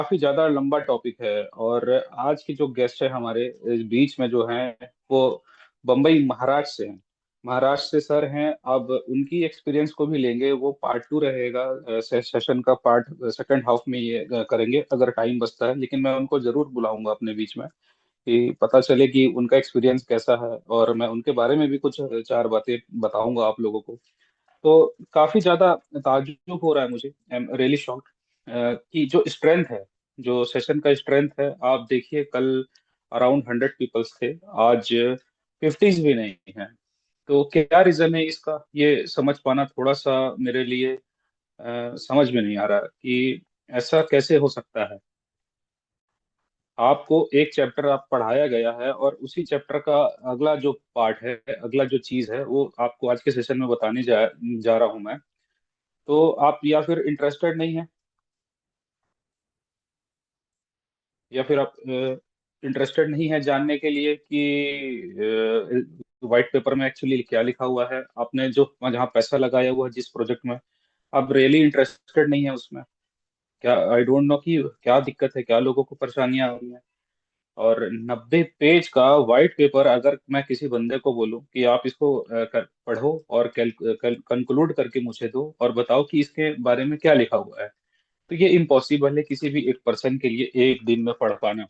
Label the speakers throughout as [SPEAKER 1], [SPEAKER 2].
[SPEAKER 1] काफी ज्यादा लंबा टॉपिक है। और आज की जो गेस्ट है हमारे इस बीच में जो है वो बम्बई महाराष्ट्र से हैं। महाराष्ट्र से सर हैं। अब उनकी एक्सपीरियंस को भी लेंगे, वो पार्ट टू रहेगा। सेशन का पार्ट सेकंड हाफ में ये करेंगे अगर टाइम बचता है, लेकिन मैं उनको जरूर बुलाऊंगा अपने बीच में कि पता चले कि उनका एक्सपीरियंस कैसा है, और मैं उनके बारे में भी कुछ चार बातें बताऊंगा आप लोगों को। तो काफी ज्यादा ताज्जुब हो रहा है मुझे, आई एम रियली शॉक्ड कि जो स्ट्रेंथ है, जो सेशन का स्ट्रेंथ है, आप देखिए कल अराउंड 100 पीपल्स थे, आज 50s भी नहीं है। तो क्या रीजन है इसका, ये समझ पाना थोड़ा सा मेरे लिए समझ में नहीं आ रहा कि ऐसा कैसे हो सकता है। आपको एक चैप्टर आप पढ़ाया गया है और उसी चैप्टर का अगला जो पार्ट है, अगला जो चीज है, वो आपको आज के सेशन में बताने जा रहा हूं मैं। तो आप या फिर इंटरेस्टेड नहीं है, या फिर आप इंटरेस्टेड नहीं है जानने के लिए कि व्हाइट पेपर में एक्चुअली क्या लिखा हुआ है, आपने जो जहाँ पैसा लगाया हुआ है जिस प्रोजेक्ट में, आप रियली इंटरेस्टेड नहीं है उसमें। क्या आई डोंट नो कि क्या दिक्कत है, क्या लोगों को परेशानियां आ रही हैं। और 90 पेज का व्हाइट पेपर अगर मैं किसी बंदे को बोलूं कि आप इसको पढ़ो और कंक्लूड करके मुझे दो और बताओ कि इसके बारे में क्या लिखा हुआ है, तो ये इम्पॉसिबल है किसी भी एक पर्सन के लिए एक दिन में पढ़ पाना।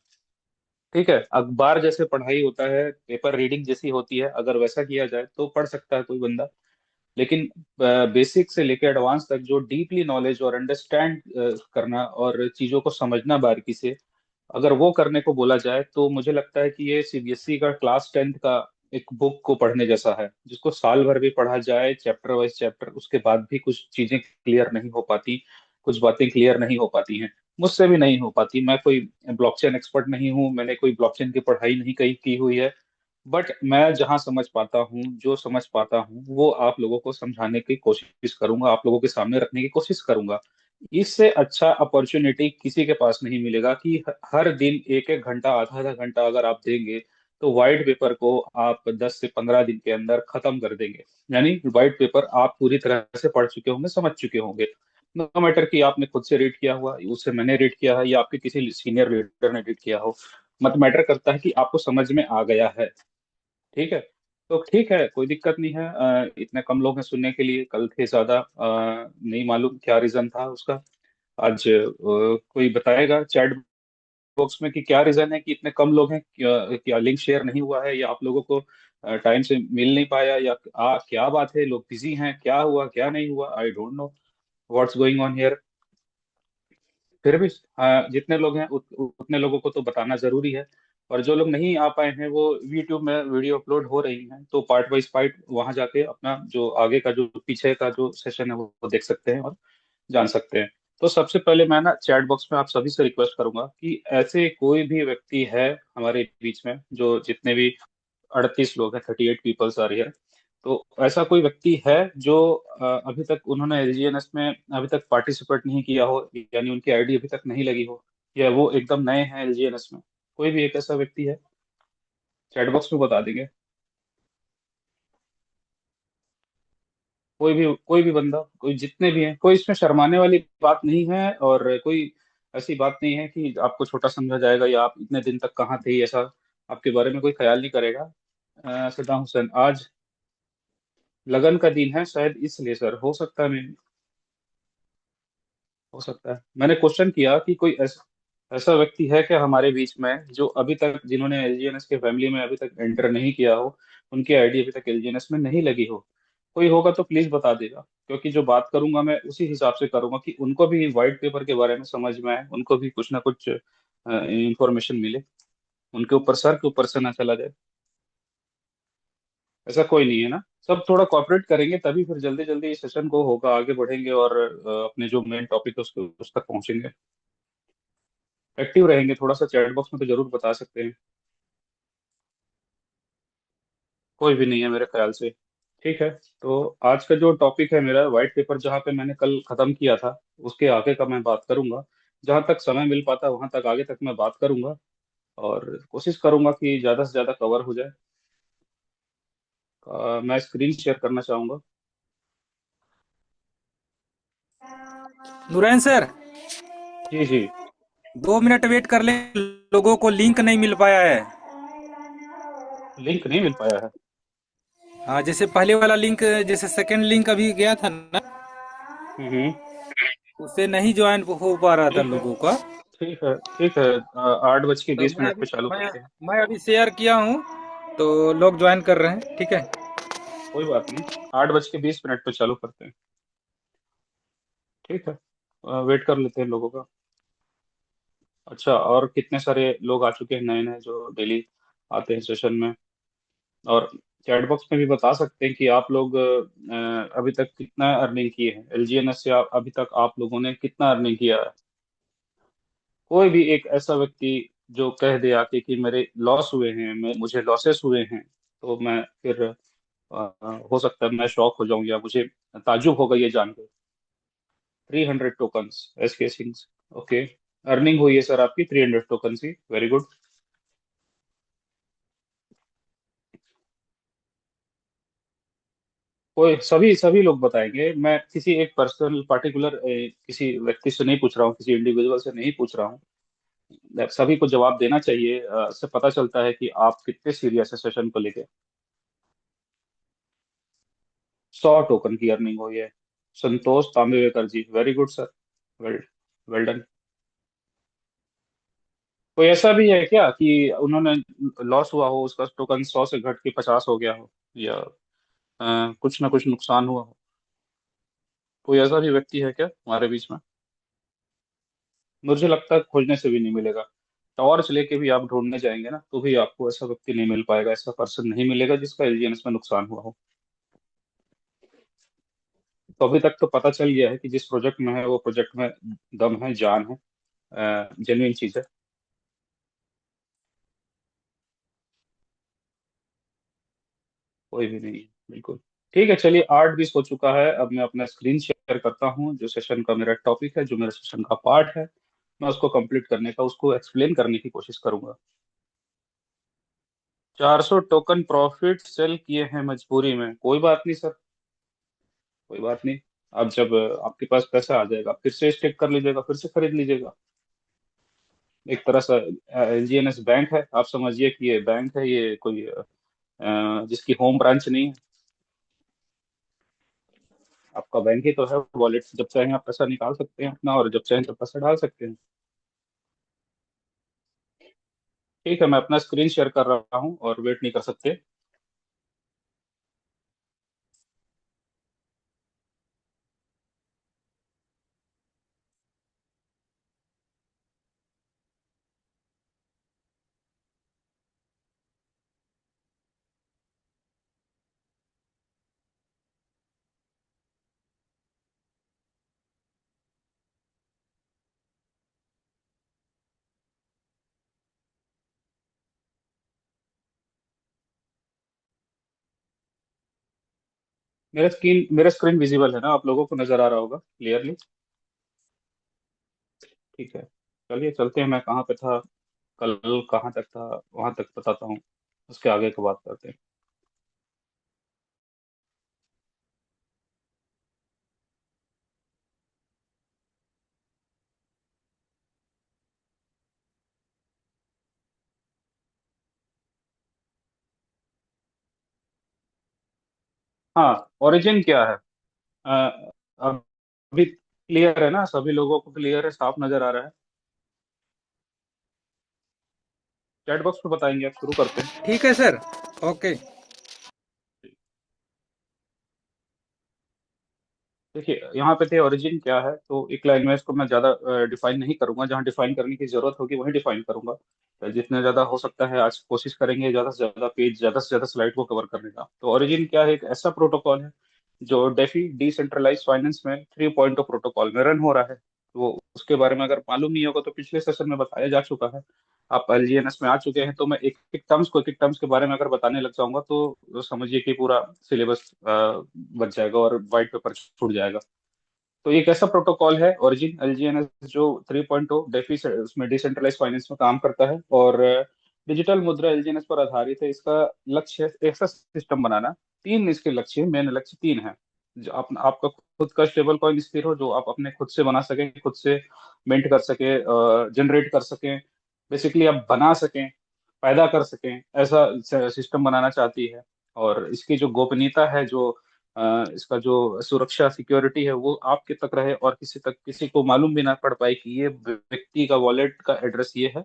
[SPEAKER 1] ठीक है, अखबार जैसे पढ़ाई होता है, पेपर रीडिंग जैसी होती है, अगर वैसा किया जाए तो पढ़ सकता है कोई बंदा। लेकिन बेसिक से लेकर एडवांस तक जो डीपली नॉलेज और अंडरस्टैंड करना और चीजों को समझना बारीकी से, अगर वो करने को बोला जाए, तो मुझे लगता है कि ये सीबीएसई का क्लास 10th का एक बुक को पढ़ने जैसा है, जिसको साल भर भी पढ़ा जाए चैप्टर वाइज चैप्टर, उसके बाद भी कुछ चीजें क्लियर नहीं हो पाती, कुछ बातें क्लियर नहीं हो पाती हैं। मुझसे भी नहीं हो पाती, मैं कोई ब्लॉकचेन एक्सपर्ट नहीं हूँ, मैंने कोई ब्लॉकचेन की पढ़ाई नहीं कहीं की हुई है। बट मैं जहां समझ पाता हूँ, जो समझ पाता हूँ, वो आप लोगों को समझाने की कोशिश करूंगा, आप लोगों के सामने रखने की कोशिश करूंगा। इससे अच्छा अपॉर्चुनिटी किसी के पास नहीं मिलेगा कि हर दिन एक एक घंटा, आधा आधा घंटा अगर आप देंगे, तो व्हाइट पेपर को आप 10 से 15 दिन के अंदर खत्म कर देंगे। यानी व्हाइट पेपर आप पूरी तरह से पढ़ चुके होंगे, समझ चुके होंगे। नो मैटर कि आपने खुद से रीड किया हुआ, उससे मैंने रीड किया है, या आपके किसी सीनियर रीडर ने रीड किया हो, मत मैटर करता है कि आपको समझ में आ गया है। ठीक है, तो ठीक है, कोई दिक्कत नहीं है। इतने कम लोग हैं सुनने के लिए, कल थे ज्यादा। नहीं मालूम क्या रीजन था उसका। आज कोई बताएगा चैट बॉक्स में कि क्या रीजन है कि इतने कम लोग हैं, क्या लिंक शेयर नहीं हुआ है, या आप लोगों को टाइम से मिल नहीं पाया, या क्या बात है, लोग बिजी हैं, क्या हुआ क्या नहीं हुआ, I don't know what's going on here. फिर भी जितने लोग हैं उतने लोगों को तो बताना जरूरी है। और जो लोग नहीं आ पाए हैं, वो यूट्यूब में वीडियो अपलोड हो रही हैं, तो पार्ट वाइज पार्ट वहां जाके अपना जो आगे का जो पीछे का जो सेशन है वो देख सकते हैं और जान सकते हैं। तो सबसे पहले मैं ना चैट बॉक्स में आप सभी से रिक्वेस्ट करूंगा कि ऐसे कोई भी व्यक्ति है हमारे बीच में, जो जितने भी 38 लोग हैं, 38 पीपल्स आर हियर, तो ऐसा कोई व्यक्ति है जो अभी तक उन्होंने एलजीएनएस में अभी तक पार्टिसिपेट नहीं किया हो, यानी उनकी आईडी अभी तक नहीं लगी हो, या वो एकदम नए हैं एलजीएनएस में, कोई भी एक ऐसा व्यक्ति है, चैट बॉक्स में बता देंगे। कोई भी बंदा, कोई जितने भी हैं, कोई इसमें शर्माने वाली बात नहीं है, और कोई ऐसी बात नहीं है कि आपको छोटा समझा जाएगा या आप इतने दिन तक कहाँ थे, ऐसा आपके बारे में कोई ख्याल नहीं करेगा। सद्दाम हुसैन, आज लगन का दिन है शायद इसलिए सर, हो सकता है हो सकता है मैंने क्वेश्चन किया कि कोई ऐसा व्यक्ति है क्या हमारे बीच में, जो अभी तक, जिन्होंने एलजीएनएस के फैमिली में अभी तक एंटर नहीं किया हो, उनकी आईडी अभी तक एलजीएनएस में नहीं लगी हो। कोई होगा तो प्लीज बता देगा, क्योंकि जो बात करूंगा मैं उसी हिसाब से करूंगा कि उनको भी व्हाइट पेपर के बारे में समझ में आए, उनको भी कुछ ना कुछ इंफॉर्मेशन मिले, उनके ऊपर सर के ऊपर से ना चला जाए। ऐसा कोई नहीं है ना, सब थोड़ा कॉपरेट करेंगे तभी फिर जल्दी जल्दी इस सेशन को होगा, आगे बढ़ेंगे और अपने जो मेन टॉपिक है उसके उस तक पहुंचेंगे। एक्टिव रहेंगे थोड़ा सा, चैट बॉक्स में तो जरूर बता सकते हैं। कोई भी नहीं है मेरे ख्याल से। ठीक है, तो आज का जो टॉपिक है मेरा व्हाइट पेपर, जहाँ पे मैंने कल खत्म किया था, उसके आगे का मैं बात करूंगा। जहाँ तक समय मिल पाता वहां तक आगे तक मैं बात करूंगा, और कोशिश करूंगा कि ज्यादा से ज्यादा कवर हो जाए। मैं स्क्रीन शेयर करना चाहूंगा।
[SPEAKER 2] नूरैन सर।
[SPEAKER 1] जी जी।
[SPEAKER 2] 2 मिनट वेट कर ले। लोगों को लिंक नहीं मिल पाया है।
[SPEAKER 1] लिंक नहीं मिल पाया है?
[SPEAKER 2] हाँ, जैसे पहले वाला लिंक, जैसे सेकंड लिंक अभी गया था ना,
[SPEAKER 1] हम्म।
[SPEAKER 2] उससे नहीं ज्वाइन हो पा रहा था
[SPEAKER 1] ठीक है,
[SPEAKER 2] लोगों का।
[SPEAKER 1] ठीक है, ठीक है। 8 बज के 20 मिनट पे चालू
[SPEAKER 2] मैं
[SPEAKER 1] करते हैं।
[SPEAKER 2] मैं अभी शेयर किया हूँ, तो लोग ज्वाइन कर रहे हैं, ठीक है।
[SPEAKER 1] कोई बात नहीं, 8 बज के 20 मिनट पे चालू करते हैं। ठीक है, वेट कर लेते हैं लोगों का। अच्छा, और कितने सारे लोग आ चुके हैं नए नए जो डेली आते हैं सेशन में? और चैट बॉक्स में भी बता सकते हैं कि आप लोग अभी तक कितना अर्निंग किए हैं एलजीएनएस से, अभी तक आप लोगों ने कितना अर्निंग किया है। कोई भी एक ऐसा व्यक्ति जो कह दे आके कि मेरे लॉस हुए हैं, मुझे लॉसेस हुए हैं, तो मैं फिर हो सकता है मैं शॉक हो जाऊं या मुझे ताज्जुब होगा ये जान के। 300 tokens SK Singh. Okay, earning हुई है सर आपकी 300 टोकन की, वेरी गुड। कोई, सभी सभी लोग बताएंगे। मैं किसी एक पर्सनल पार्टिकुलर किसी व्यक्ति से नहीं पूछ रहा हूँ, किसी इंडिविजुअल से नहीं पूछ रहा हूँ। सभी को जवाब देना चाहिए, इससे पता चलता है कि आप कितने सीरियस है सेशन को लेके। 100 टोकन की अर्निंग हुई है। Santosh Tambekar ji, very good sir, well well done. कोई ऐसा भी है क्या कि उन्होंने लॉस हुआ हो, उसका टोकन 100 से घट के 50 हो गया हो, या कुछ ना कुछ नुकसान हुआ हो? कोई ऐसा भी व्यक्ति है क्या हमारे बीच में? मुझे लगता है खोजने से भी नहीं मिलेगा। टॉर्च लेके भी आप ढूंढने जाएंगे ना, तो भी आपको ऐसा व्यक्ति नहीं मिल पाएगा, ऐसा पर्सन नहीं मिलेगा जिसका एलजीएनएस में नुकसान हुआ हो। तो अभी तक तो पता चल गया है कि जिस प्रोजेक्ट में है वो प्रोजेक्ट में दम है, जान है, जेन्युइन चीज है। कोई भी नहीं है, बिल्कुल। ठीक है, चलिए 8:20 हो चुका है। अब मैं अपना स्क्रीन शेयर करता हूँ, जो सेशन का मेरा टॉपिक है, जो मेरे सेशन का पार्ट है। मैं उसको कंप्लीट करने का, उसको एक्सप्लेन करने की कोशिश करूंगा। 400 टोकन प्रॉफिट सेल किए हैं मजबूरी में, कोई बात नहीं सर, कोई बात नहीं। अब जब आपके पास पैसा आ जाएगा, फिर से स्टेक कर लीजिएगा, फिर से खरीद लीजिएगा। एक तरह से एलजीएनएस बैंक है, आप समझिए कि ये बैंक है, ये कोई जिसकी होम ब्रांच नहीं है। आपका बैंक ही तो है, वॉलेट, जब चाहें आप पैसा निकाल सकते हैं अपना, और जब चाहें तो पैसा डाल सकते हैं। ठीक है, मैं अपना स्क्रीन शेयर कर रहा हूँ और वेट नहीं कर सकते। मेरा स्क्रीन विजिबल है ना, आप लोगों को नजर आ रहा होगा क्लियरली? ठीक है, चलिए चलते हैं। मैं कहाँ पे था कल, कहाँ तक था, वहां तक बताता हूँ, उसके आगे की बात करते हैं। हाँ, ओरिजिन क्या है? अभी क्लियर है ना, सभी लोगों को क्लियर है, साफ नजर आ रहा है? चैट बॉक्स में बताएंगे, आप शुरू करते हैं।
[SPEAKER 2] ठीक है सर। ओके।
[SPEAKER 1] देखिए, यहाँ पे थे ओरिजिन क्या है, तो एक लाइन में इसको मैं ज्यादा डिफाइन नहीं करूंगा, जहाँ डिफाइन करने की जरूरत होगी वहीं डिफाइन करूंगा। तो जितने ज्यादा हो सकता है आज कोशिश करेंगे ज्यादा से ज्यादा पेज, ज्यादा से ज्यादा स्लाइड को कवर करने का। तो ओरिजिन क्या है? एक ऐसा प्रोटोकॉल है जो डेफी डिसेंट्रलाइज फाइनेंस में 3.0 प्रोटोकॉल में रन हो रहा है। वो उसके बारे में अगर मालूम नहीं होगा तो पिछले सेशन में बताया जा चुका है। आप एलजीएनएस में आ चुके हैं, तो मैं एक एक टर्म्स के बारे में अगर बताने लग जाऊंगा तो समझिए कि पूरा सिलेबस बच जाएगा और वाइट पेपर छूट जाएगा। तो ये एक ऐसा प्रोटोकॉल है ओरिजिन एलजीएनएस जो 3.0 डेफी उसमें डिसेंट्रलाइज फाइनेंस में काम करता है, और डिजिटल मुद्रा एलजीएनएस पर आधारित है। इसका लक्ष्य है ऐसा सिस्टम बनाना। तीन इसके लक्ष्य, मेन लक्ष्य तीन है। जो अपना आपका खुद का स्टेबल कॉइन स्थिर हो, जो आप अपने खुद से बना सकें, खुद से मिंट कर सके, जनरेट कर सकें, बेसिकली आप बना सकें, पैदा कर सकें, ऐसा सिस्टम बनाना चाहती है। और इसकी जो गोपनीयता है, जो इसका जो सुरक्षा सिक्योरिटी है, वो आपके तक रहे और किसी को मालूम भी ना पड़ पाए कि ये व्यक्ति का वॉलेट का एड्रेस ये है।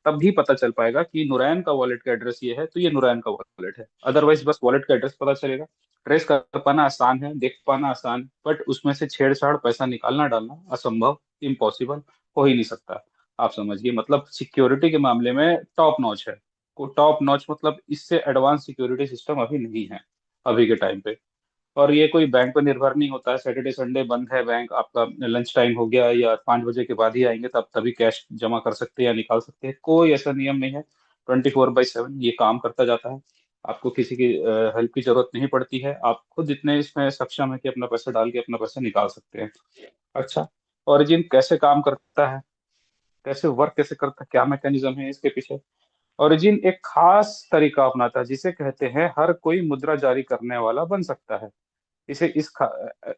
[SPEAKER 1] तब भी पता चल पाएगा कि नुरैन का वॉलेट का एड्रेस ये है, तो ये नुरैन का वॉलेट है। अदरवाइज बस वॉलेट का एड्रेस पता चलेगा, ट्रेस कर पाना आसान है, देख पाना आसान, बट उसमें से छेड़छाड़, पैसा निकालना डालना असंभव, इम्पॉसिबल, हो ही नहीं सकता। आप समझिए, मतलब सिक्योरिटी के मामले में टॉप नॉच है। को टॉप नॉच मतलब इससे एडवांस सिक्योरिटी सिस्टम अभी नहीं है, अभी के टाइम पे। और ये कोई बैंक पर निर्भर नहीं होता है, सैटरडे संडे बंद है बैंक, आपका लंच टाइम हो गया या 5 बजे के बाद ही आएंगे तब तभी कैश जमा कर सकते हैं या निकाल सकते हैं, कोई ऐसा नियम नहीं है। 24/7 ये काम करता जाता है। आपको किसी की हेल्प की जरूरत नहीं पड़ती है, आप खुद इतने इसमें सक्षम है कि अपना पैसा डाल के अपना पैसा निकाल सकते हैं। अच्छा, ओरिजिन कैसे काम करता है, कैसे वर्क कैसे करता है, क्या मैकेनिज्म है इसके पीछे? ओरिजिन एक खास तरीका अपनाता है जिसे कहते हैं हर कोई मुद्रा जारी करने वाला बन सकता है। इसे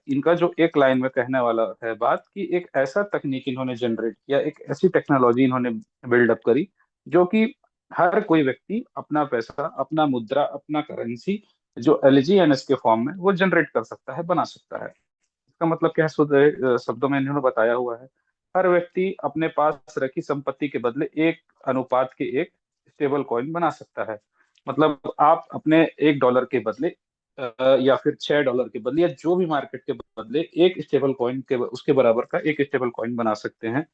[SPEAKER 1] इनका जो एक लाइन में कहने वाला है बात, कि एक ऐसा तकनीक इन्होंने जनरेट किया, एक ऐसी टेक्नोलॉजी इन्होंने बिल्डअप करी, जो कि हर कोई व्यक्ति अपना पैसा, अपना मुद्रा, अपना करेंसी जो एलजीएनएस के फॉर्म में वो जनरेट कर सकता है, बना सकता है। इसका मतलब क्या है, शुद्ध शब्दों में इन्होंने बताया हुआ है, हर व्यक्ति अपने पास रखी संपत्ति के बदले एक अनुपात के एक स्टेबल कॉइन बना सकता है। मतलब आप अपने $1 के बदले या फिर $6 के बदले या जो भी मार्केट के बदले एक स्टेबल कॉइन के उसके बराबर का एक स्टेबल कॉइन बना सकते हैं।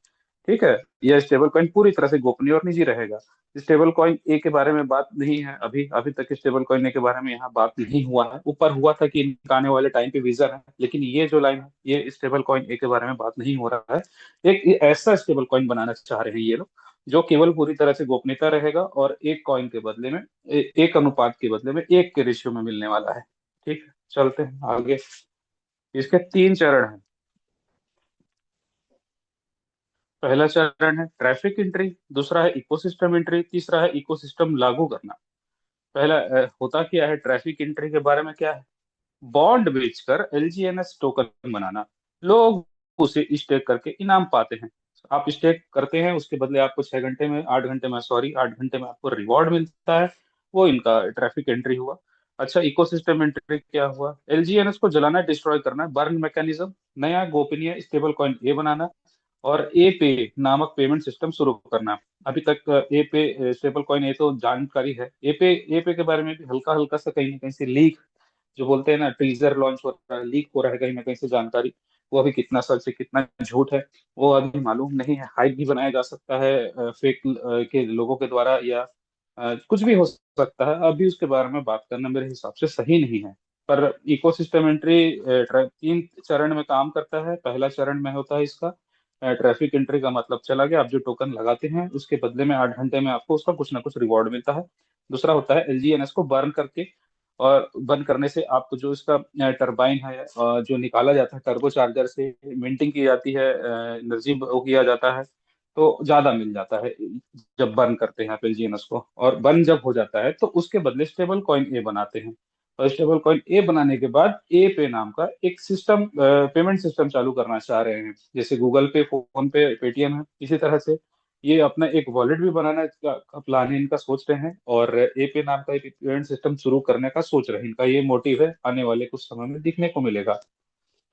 [SPEAKER 1] ठीक है। यह स्टेबल कॉइन पूरी तरह से गोपनीय और निजी रहेगा। स्टेबल कॉइन ए के बारे में बात नहीं है, अभी अभी तक स्टेबल कॉइन ए के बारे में यहाँ बात नहीं हुआ है। ऊपर हुआ था कि इनका आने वाले टाइम पे विजन है, लेकिन ये जो लाइन है ये स्टेबल कॉइन ए के बारे में बात नहीं हो रहा है। एक ये ऐसा स्टेबल कॉइन बनाना चाह रहे हैं ये लोग, जो केवल पूरी तरह से गोपनीयता रहेगा और एक कॉइन के बदले में एक अनुपात के बदले में एक के रेशियो में मिलने वाला है। ठीक है, चलते हैं आगे। इसके 3 चरण हैं। पहला चरण है ट्रैफिक एंट्री, दूसरा है इकोसिस्टम एंट्री, तीसरा है इकोसिस्टम लागू करना। पहला होता क्या है ट्रैफिक एंट्री के बारे में, क्या है? बॉन्ड बेचकर एलजीएनएस टोकन बनाना। लोग उसे स्टेक करके इनाम पाते हैं। आप स्टेक करते हैं, उसके बदले आपको 6 घंटे में, 8 घंटे में, सॉरी 8 घंटे में आपको रिवॉर्ड मिलता है। वो इनका ट्रैफिक एंट्री हुआ। अच्छा, इकोसिस्टम एंट्री क्या हुआ? एलजीएनएस को जलाना, डिस्ट्रॉय करना, बर्न मैकेनिज्म, नया गोपनीय स्टेबल कॉइन ए बनाना, और ए पे नामक पेमेंट सिस्टम शुरू करना। अभी तक ए पे स्टेबल कॉइन ए तो जानकारी है, ए पे के बारे में भी हल्का हल्का सा कहीं ना कहीं से लीक, जो बोलते हैं ना टीजर लॉन्च हो रहा है, लीक हो रहा है कहीं ना कहीं से जानकारी। वो अभी कितना सच है कितना झूठ है वो अभी मालूम नहीं है। हाइप भी बनाया जा सकता है फेक के लोगों के द्वारा, या कुछ भी हो सकता है। अभी उसके बारे में बात करना मेरे हिसाब से सही नहीं है। पर इकोसिस्टम एंट्री 3 चरण में काम करता है। पहला चरण में होता है इसका ट्रैफिक एंट्री का मतलब चला गया, आप जो टोकन लगाते हैं उसके बदले में 8 घंटे में आपको उसका कुछ ना कुछ रिवॉर्ड मिलता है। दूसरा होता है एलजीएनएस को बर्न करके, और बंद करने से आपको जो इसका टरबाइन है जो निकाला जाता है टर्बो चार्जर से, मिंटिंग की जाती है, एनर्जी वो किया जाता है, तो ज्यादा मिल जाता है जब बर्न करते हैं आप एलजीएनएस को। और बर्न जब हो जाता है तो उसके बदले स्टेबल कॉइन ए बनाते हैं। और स्टेबल कॉइन ए बनाने के बाद ए पे नाम का एक सिस्टम, पेमेंट सिस्टम चालू करना चाह रहे हैं, जैसे गूगल पे, फोन पे, पेटीएम है, इसी तरह से ये अपना एक वॉलेट भी बनाना का प्लान है इनका, सोच रहे हैं। और एपे नाम का एक पेमेंट सिस्टम शुरू करने का सोच रहे हैं। इनका ये मोटिव है, आने वाले कुछ समय में दिखने को मिलेगा।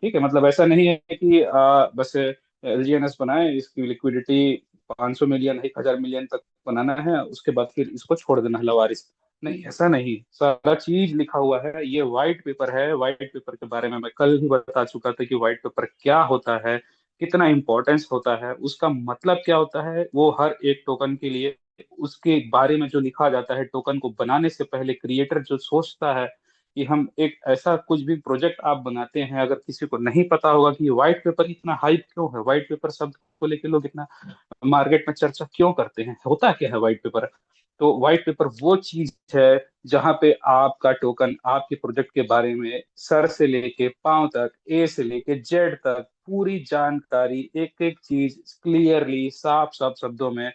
[SPEAKER 1] ठीक है, मतलब ऐसा नहीं है कि बस एलजीएनएस बनाए, इसकी लिक्विडिटी 500 मिलियन, 1,000 मिलियन तक बनाना है, उसके बाद फिर इसको छोड़ देना है लवारिस। नहीं, ऐसा नहीं, सारा चीज लिखा हुआ है। ये व्हाइट पेपर है। व्हाइट पेपर के बारे में मैं कल ही बता चुका था कि व्हाइट पेपर क्या होता है, कितना इंपॉर्टेंस होता है, उसका मतलब क्या होता है, वो हर एक टोकन के लिए उसके बारे में जो लिखा जाता है, टोकन को बनाने से पहले क्रिएटर जो सोचता है कि हम एक ऐसा कुछ भी प्रोजेक्ट आप बनाते हैं, अगर किसी को नहीं पता होगा कि व्हाइट पेपर इतना हाइप क्यों है, व्हाइट पेपर शब्द को लेकर लोग इतना मार्केट में चर्चा क्यों करते हैं, होता क्या है व्हाइट पेपर? तो व्हाइट पेपर वो चीज है जहां पे आपका टोकन, आपके प्रोजेक्ट के बारे में सर से लेके पांव तक, ए से लेके जेड तक पूरी जानकारी, एक एक चीज क्लियरली साफ साफ शब्दों में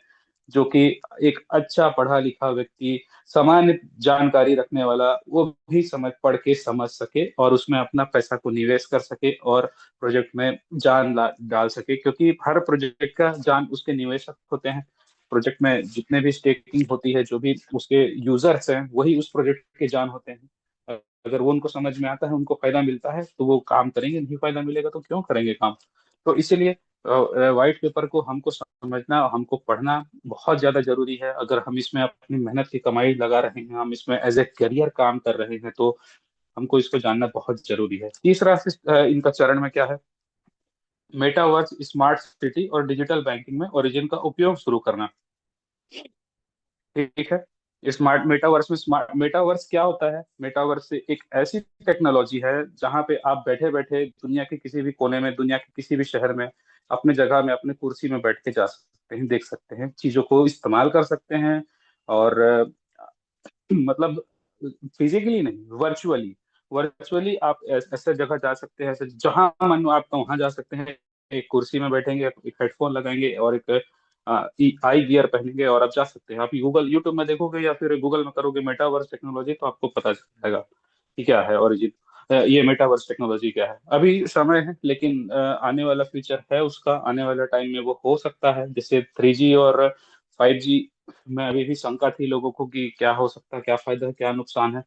[SPEAKER 1] जो कि एक अच्छा पढ़ा लिखा व्यक्ति, सामान्य जानकारी रखने वाला, वो भी समझ पढ़ के समझ सके और उसमें अपना पैसा को निवेश कर सके और प्रोजेक्ट में जान डाल सके, क्योंकि हर प्रोजेक्ट का जान उसके निवेशक होते हैं। प्रोजेक्ट में जितने भी स्टेकिंग होती है, जो भी उसके यूजर्स हैं, वही उस प्रोजेक्ट के जान होते हैं। अगर वो उनको समझ में आता है, उनको फायदा मिलता है, तो वो काम करेंगे, नहीं फायदा मिलेगा तो क्यों करेंगे काम। तो इसीलिए व्हाइट पेपर को हमको समझना, हमको पढ़ना बहुत ज्यादा जरूरी है। अगर हम इसमें अपनी मेहनत की कमाई लगा रहे हैं, हम इसमें एज ए करियर काम कर रहे हैं, तो हमको इसको जानना बहुत जरूरी है। तीसरा इनका चरण में क्या है, मेटावर्स, स्मार्ट सिटी और डिजिटल बैंकिंग में ओरिजिन का उपयोग शुरू करना। ठीक है। स्मार्ट मेटावर्स क्या होता है? मेटावर्स से एक ऐसी टेक्नोलॉजी है जहां पे आप बैठे बैठे दुनिया के किसी भी कोने में, दुनिया के किसी भी शहर में, अपने जगह में, अपने कुर्सी में बैठ के जा सकते हैं, देख सकते हैं, चीजों को इस्तेमाल कर सकते हैं। और मतलब फिजिकली नहीं, वर्चुअली। वर्चुअली आप ऐसे जगह जा सकते हैं, ऐसे जहां मन हो आपका वहां जा सकते हैं। एक कुर्सी में बैठेंगे, एक हेडफोन लगाएंगे और एक आई गियर पहनेंगे और आप जा सकते हैं। आप गूगल यूट्यूब में देखोगे या फिर गूगल में करोगे मेटावर्स टेक्नोलॉजी, तो आपको पता चल जाएगा कि क्या है ओरिजिन, ये मेटावर्स टेक्नोलॉजी क्या है। अभी समय है, लेकिन आने वाला फ्यूचर है उसका, आने वाला टाइम में वो हो सकता है। जैसे 3G और 5G में अभी भी शंका थी लोगों को कि क्या हो सकता है, क्या फायदा है, क्या नुकसान है।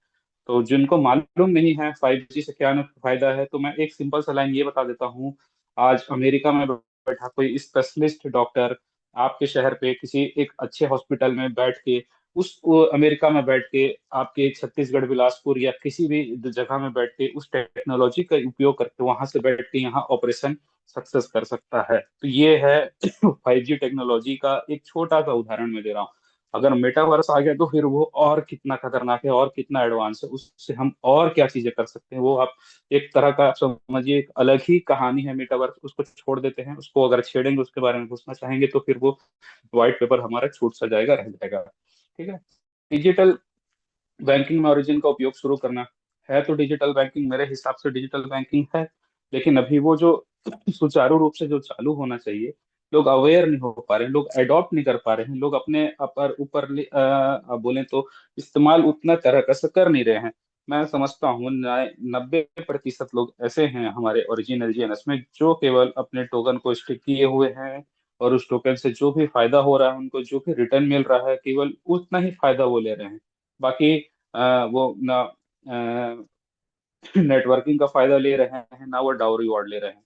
[SPEAKER 1] तो जिनको मालूम नहीं है 5G से क्या फायदा है, तो मैं एक सिंपल सा लाइन ये बता देता हूँ। आज अमेरिका में बैठा कोई स्पेशलिस्ट डॉक्टर आपके शहर पे किसी एक अच्छे हॉस्पिटल में बैठ के, वो अमेरिका में बैठ के, आपके छत्तीसगढ़ बिलासपुर या किसी भी जगह में बैठ के, उस टेक्नोलॉजी का उपयोग करके वहां से बैठ के यहाँ ऑपरेशन सक्सेस कर सकता है। तो ये है 5G टेक्नोलॉजी का एक छोटा सा उदाहरण मैं दे रहा हूँ। अगर मेटावर्स आ गया तो फिर वो और कितना खतरनाक है और कितना एडवांस है, उससे हम और क्या चीजें कर सकते हैं, वो आप एक तरह का समझिए, एक अलग ही कहानी है मेटावर्स। उसको छोड़ देते हैं, उसको अगर छेड़ेंगे, उसके बारे में घुसना चाहेंगे, तो फिर वो व्हाइट पेपर हमारा छूट सा जाएगा, रह जाएगा। ठीक है। डिजिटल बैंकिंग में ओरिजिन का उपयोग शुरू करना है, तो डिजिटल बैंकिंग मेरे हिसाब से डिजिटल बैंकिंग है, लेकिन अभी वो जो सुचारू रूप से जो चालू होना चाहिए, लोग अवेयर नहीं हो पा रहे हैं, लोग अडॉप्ट नहीं कर पा रहे हैं, लोग अपने अपर ऊपर बोले तो इस्तेमाल उतना तरह से कर नहीं रहे हैं। मैं समझता हूँ 90% लोग ऐसे हैं हमारे ओरिजिन जीएनएस में, जो केवल अपने टोकन को स्टिक किए हुए हैं, और उस टोकन से जो भी फायदा हो रहा है, उनको जो भी रिटर्न मिल रहा है, केवल उतना ही फायदा वो ले रहे हैं। बाकी वो ना नेटवर्किंग का फायदा ले रहे हैं, ना वो डाउ रिवॉर्ड ले रहे हैं।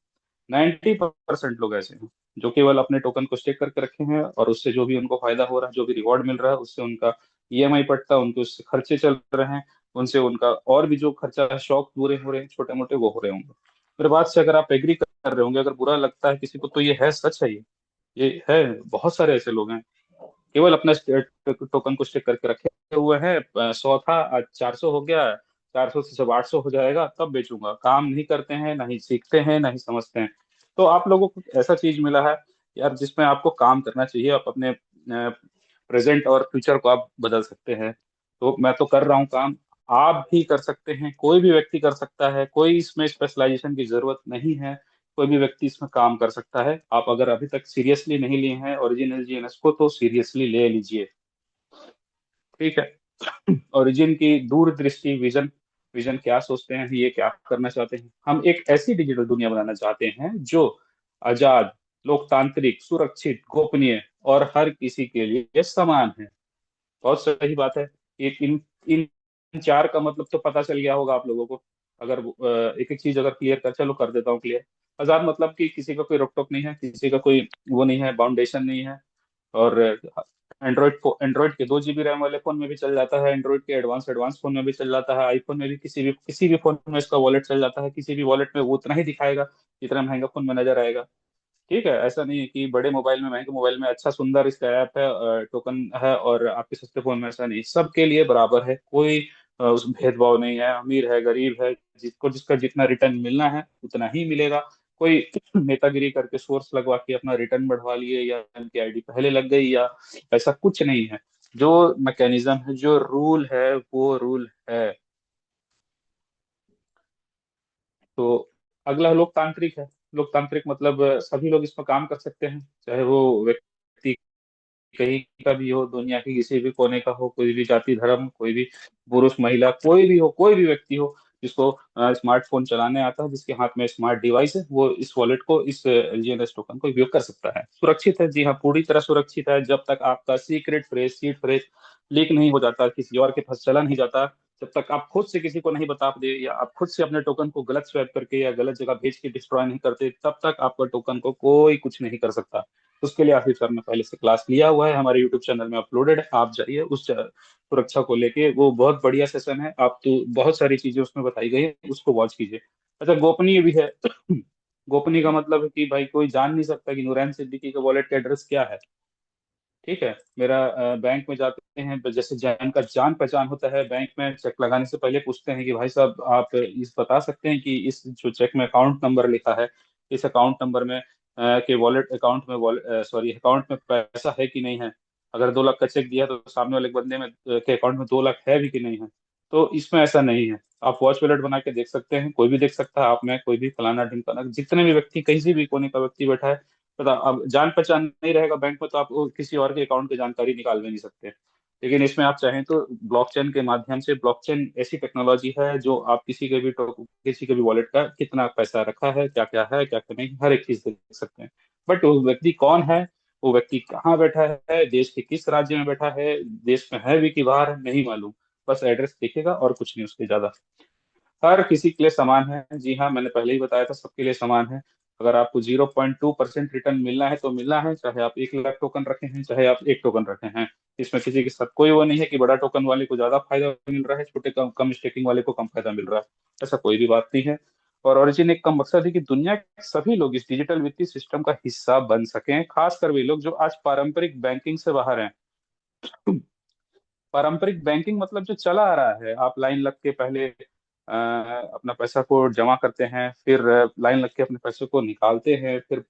[SPEAKER 1] 90% लोग ऐसे हैं जो केवल अपने टोकन को स्टेक करके रखे हैं, और उससे जो भी उनको फायदा हो रहा है, जो भी रिवॉर्ड मिल रहा है, उससे उनका ईएमआई पड़ता है, उनके उससे खर्चे चल रहे हैं, उनसे उनका और भी जो खर्चा है, शौक पूरे हो रहे हैं, छोटे मोटे, वो हो रहे होंगे। मेरे बात से अगर आप एग्री कर रहे होंगे, अगर बुरा लगता है किसी को, तो ये है, सच है ये है। बहुत सारे ऐसे लोग हैं केवल अपना टोकन को स्टिक करके रखे हुए हैं। 100 था, आज 400 हो गया, 400 से जब 800 हो जाएगा तब बेचूंगा। काम नहीं करते हैं, ना ही सीखते हैं, ना ही समझते हैं। तो आप लोगों को ऐसा चीज मिला है यार, जिसमें आपको काम करना चाहिए। आप अपने प्रेजेंट और फ्यूचर को आप बदल सकते हैं। तो मैं तो कर रहा हूँ काम, आप भी कर सकते हैं, कोई भी व्यक्ति कर सकता है, कोई इसमें स्पेशलाइजेशन की जरूरत नहीं है। कोई भी व्यक्ति इसमें काम कर सकता है। आप अगर अभी तक सीरियसली नहीं लिए हैं ओरिजिनल जीएनएस को, तो सीरियसली ले लीजिए। ठीक है। ओरिजिन की दूरदृष्टि, विजन, विजन क्या सोचते हैं, ये क्या करना चाहते हैं? हम एक ऐसी डिजिटल दुनिया बनाना चाहते हैं जो आजाद, लोकतांत्रिक, सुरक्षित, गोपनीय और हर किसी के लिए समान है। बहुत सही बात है। एक इन इन चार का मतलब तो पता चल गया होगा आप लोगों को। अगर एक एक चीज अगर क्लियर कर, चलो कर देता हूँ क्लियर। आजाद मतलब कि किसी का कोई रोक टोक नहीं है, किसी का कोई वो नहीं है, बाउंडेशन नहीं है। और एंड्रॉइड के 2 GB रैम वाले फोन में भी चल जाता है, एंड्रॉइड के एडवांस एडवांस फोन में भी चल जाता है, आईफोन में भी, किसी भी फोन में इसका वॉलेट चल जाता है, किसी भी वॉलेट में वो उतना ही दिखाएगा जितना महंगा फोन में नजर आएगा। ठीक है। ऐसा नहीं है कि बड़े मोबाइल में, महंगे मोबाइल में अच्छा सुंदर इसका ऐप है, टोकन है, और आपके सस्ते फोन में ऐसा नहीं। सबके लिए बराबर है, कोई उस भेदभाव नहीं है। अमीर है, गरीब है, जिसको जिसका जितना रिटर्न मिलना है उतना ही मिलेगा। कोई नेतागिरी करके सोर्स लगवा के अपना रिटर्न बढ़वा लिए, या उनकी आईडी पहले लग गई, या ऐसा कुछ नहीं है। जो मैकेनिज्म है, जो रूल है, वो रूल है। तो अगला लोकतांत्रिक है। लोकतांत्रिक मतलब सभी लोग इसमें काम कर सकते हैं, चाहे वो व्यक्ति कहीं का भी हो, दुनिया के किसी भी कोने का हो, कोई भी जाति धर्म, कोई भी पुरुष महिला, कोई भी हो, कोई भी व्यक्ति हो जिसको स्मार्टफोन चलाने आता है, जिसके हाथ में स्मार्ट डिवाइस है, वो इस वॉलेट को, इस एलजीएनएस टोकन को उपयोग कर सकता है। सुरक्षित है, जी हाँ, पूरी तरह सुरक्षित है। जब तक आपका सीट फ्रेज लीक नहीं हो जाता, किसी और के पास चला नहीं जाता, जब तक आप खुद से किसी को नहीं बता दे, या आप खुद से अपने टोकन को गलत स्वैप करके या गलत जगह भेज के डिस्ट्रॉय नहीं करते, तब तक आपका टोकन को कोई कुछ नहीं कर सकता। उसके लिए आसिफ सर ने पहले से क्लास लिया हुआ है, हमारे यूट्यूब चैनल में अपलोडेड है, आप जाइए उस सुरक्षा को लेके, वो बहुत बढ़िया सेशन है। आप तो बहुत सारी चीजें उसमें बताई गई है, उसको वॉच कीजिए। अच्छा, गोपनीय भी है। गोपनीय का मतलब है कि भाई कोई जान नहीं सकता कि नूरैन सिद्दीकी का वॉलेट का एड्रेस क्या है। ठीक है, मेरा बैंक में जाते हैं, जैसे जैन का जान पहचान होता है, बैंक में चेक लगाने से पहले पूछते हैं कि भाई साहब आप इस बता सकते हैं कि इस जो चेक में अकाउंट नंबर लिखा है, इस अकाउंट नंबर में के वॉलेट अकाउंट में सॉरी अकाउंट में पैसा है कि नहीं है। अगर 2 लाख का चेक दिया तो सामने वाले बंदे में के अकाउंट में 2 लाख है भी कि नहीं है। तो इसमें ऐसा नहीं है। आप वॉच वॉलेट बना के देख सकते हैं, कोई भी देख सकता है, आप में कोई भी फलाना ढिमकाना, जितने भी व्यक्ति, कहीं से भी कोने का व्यक्ति बैठा है, पता, अब जान पहचान नहीं रहेगा बैंक में तो आप वो किसी और के अकाउंट की जानकारी निकाल भी नहीं सकते। लेकिन इसमें आप चाहें तो ब्लॉकचेन के माध्यम से, ब्लॉकचेन ऐसी टेक्नोलॉजी है जो आप किसी के भी वॉलेट का कितना पैसा रखा है, क्या क्या नहीं, हर एक चीज देख सकते हैं। बट वो व्यक्ति कौन है, वो व्यक्ति कहाँ बैठा है, देश के किस राज्य में बैठा है, देश में है भी कि बाहर है, नहीं मालूम। बस एड्रेस दिखेगा और कुछ नहीं उसके ज्यादा। हर किसी के लिए समान है, जी हाँ, मैंने पहले ही बताया था, सबके लिए समान है। अगर आपको 0.2% रिटर्न मिलना है तो मिलना है, चाहे आप 1 लाख टोकन रखे हैं, चाहे आप एक टोकन रखे हैं। इसमें किसी के साथ कोई वो नहीं है कि बड़ा टोकन वाले को ज्यादा फायदा मिल रहा है, छोटे कम कम स्टेकिंग वाले को कम फायदा मिल रहा है। ऐसा कोई भी बात नहीं है। और ओरिजिन एक का मकसद है कि दुनिया के सभी लोग इस डिजिटल वित्तीय सिस्टम का हिस्सा बन सकें, खासकर वे लोग जो आज पारंपरिक बैंकिंग से बाहर हैं। पारंपरिक बैंकिंग मतलब जो चला आ रहा है, आप लाइन लग के पहले अपना पैसा को जमा करते हैं, फिर लाइन लग के अपने पैसे को निकालते हैं, फिर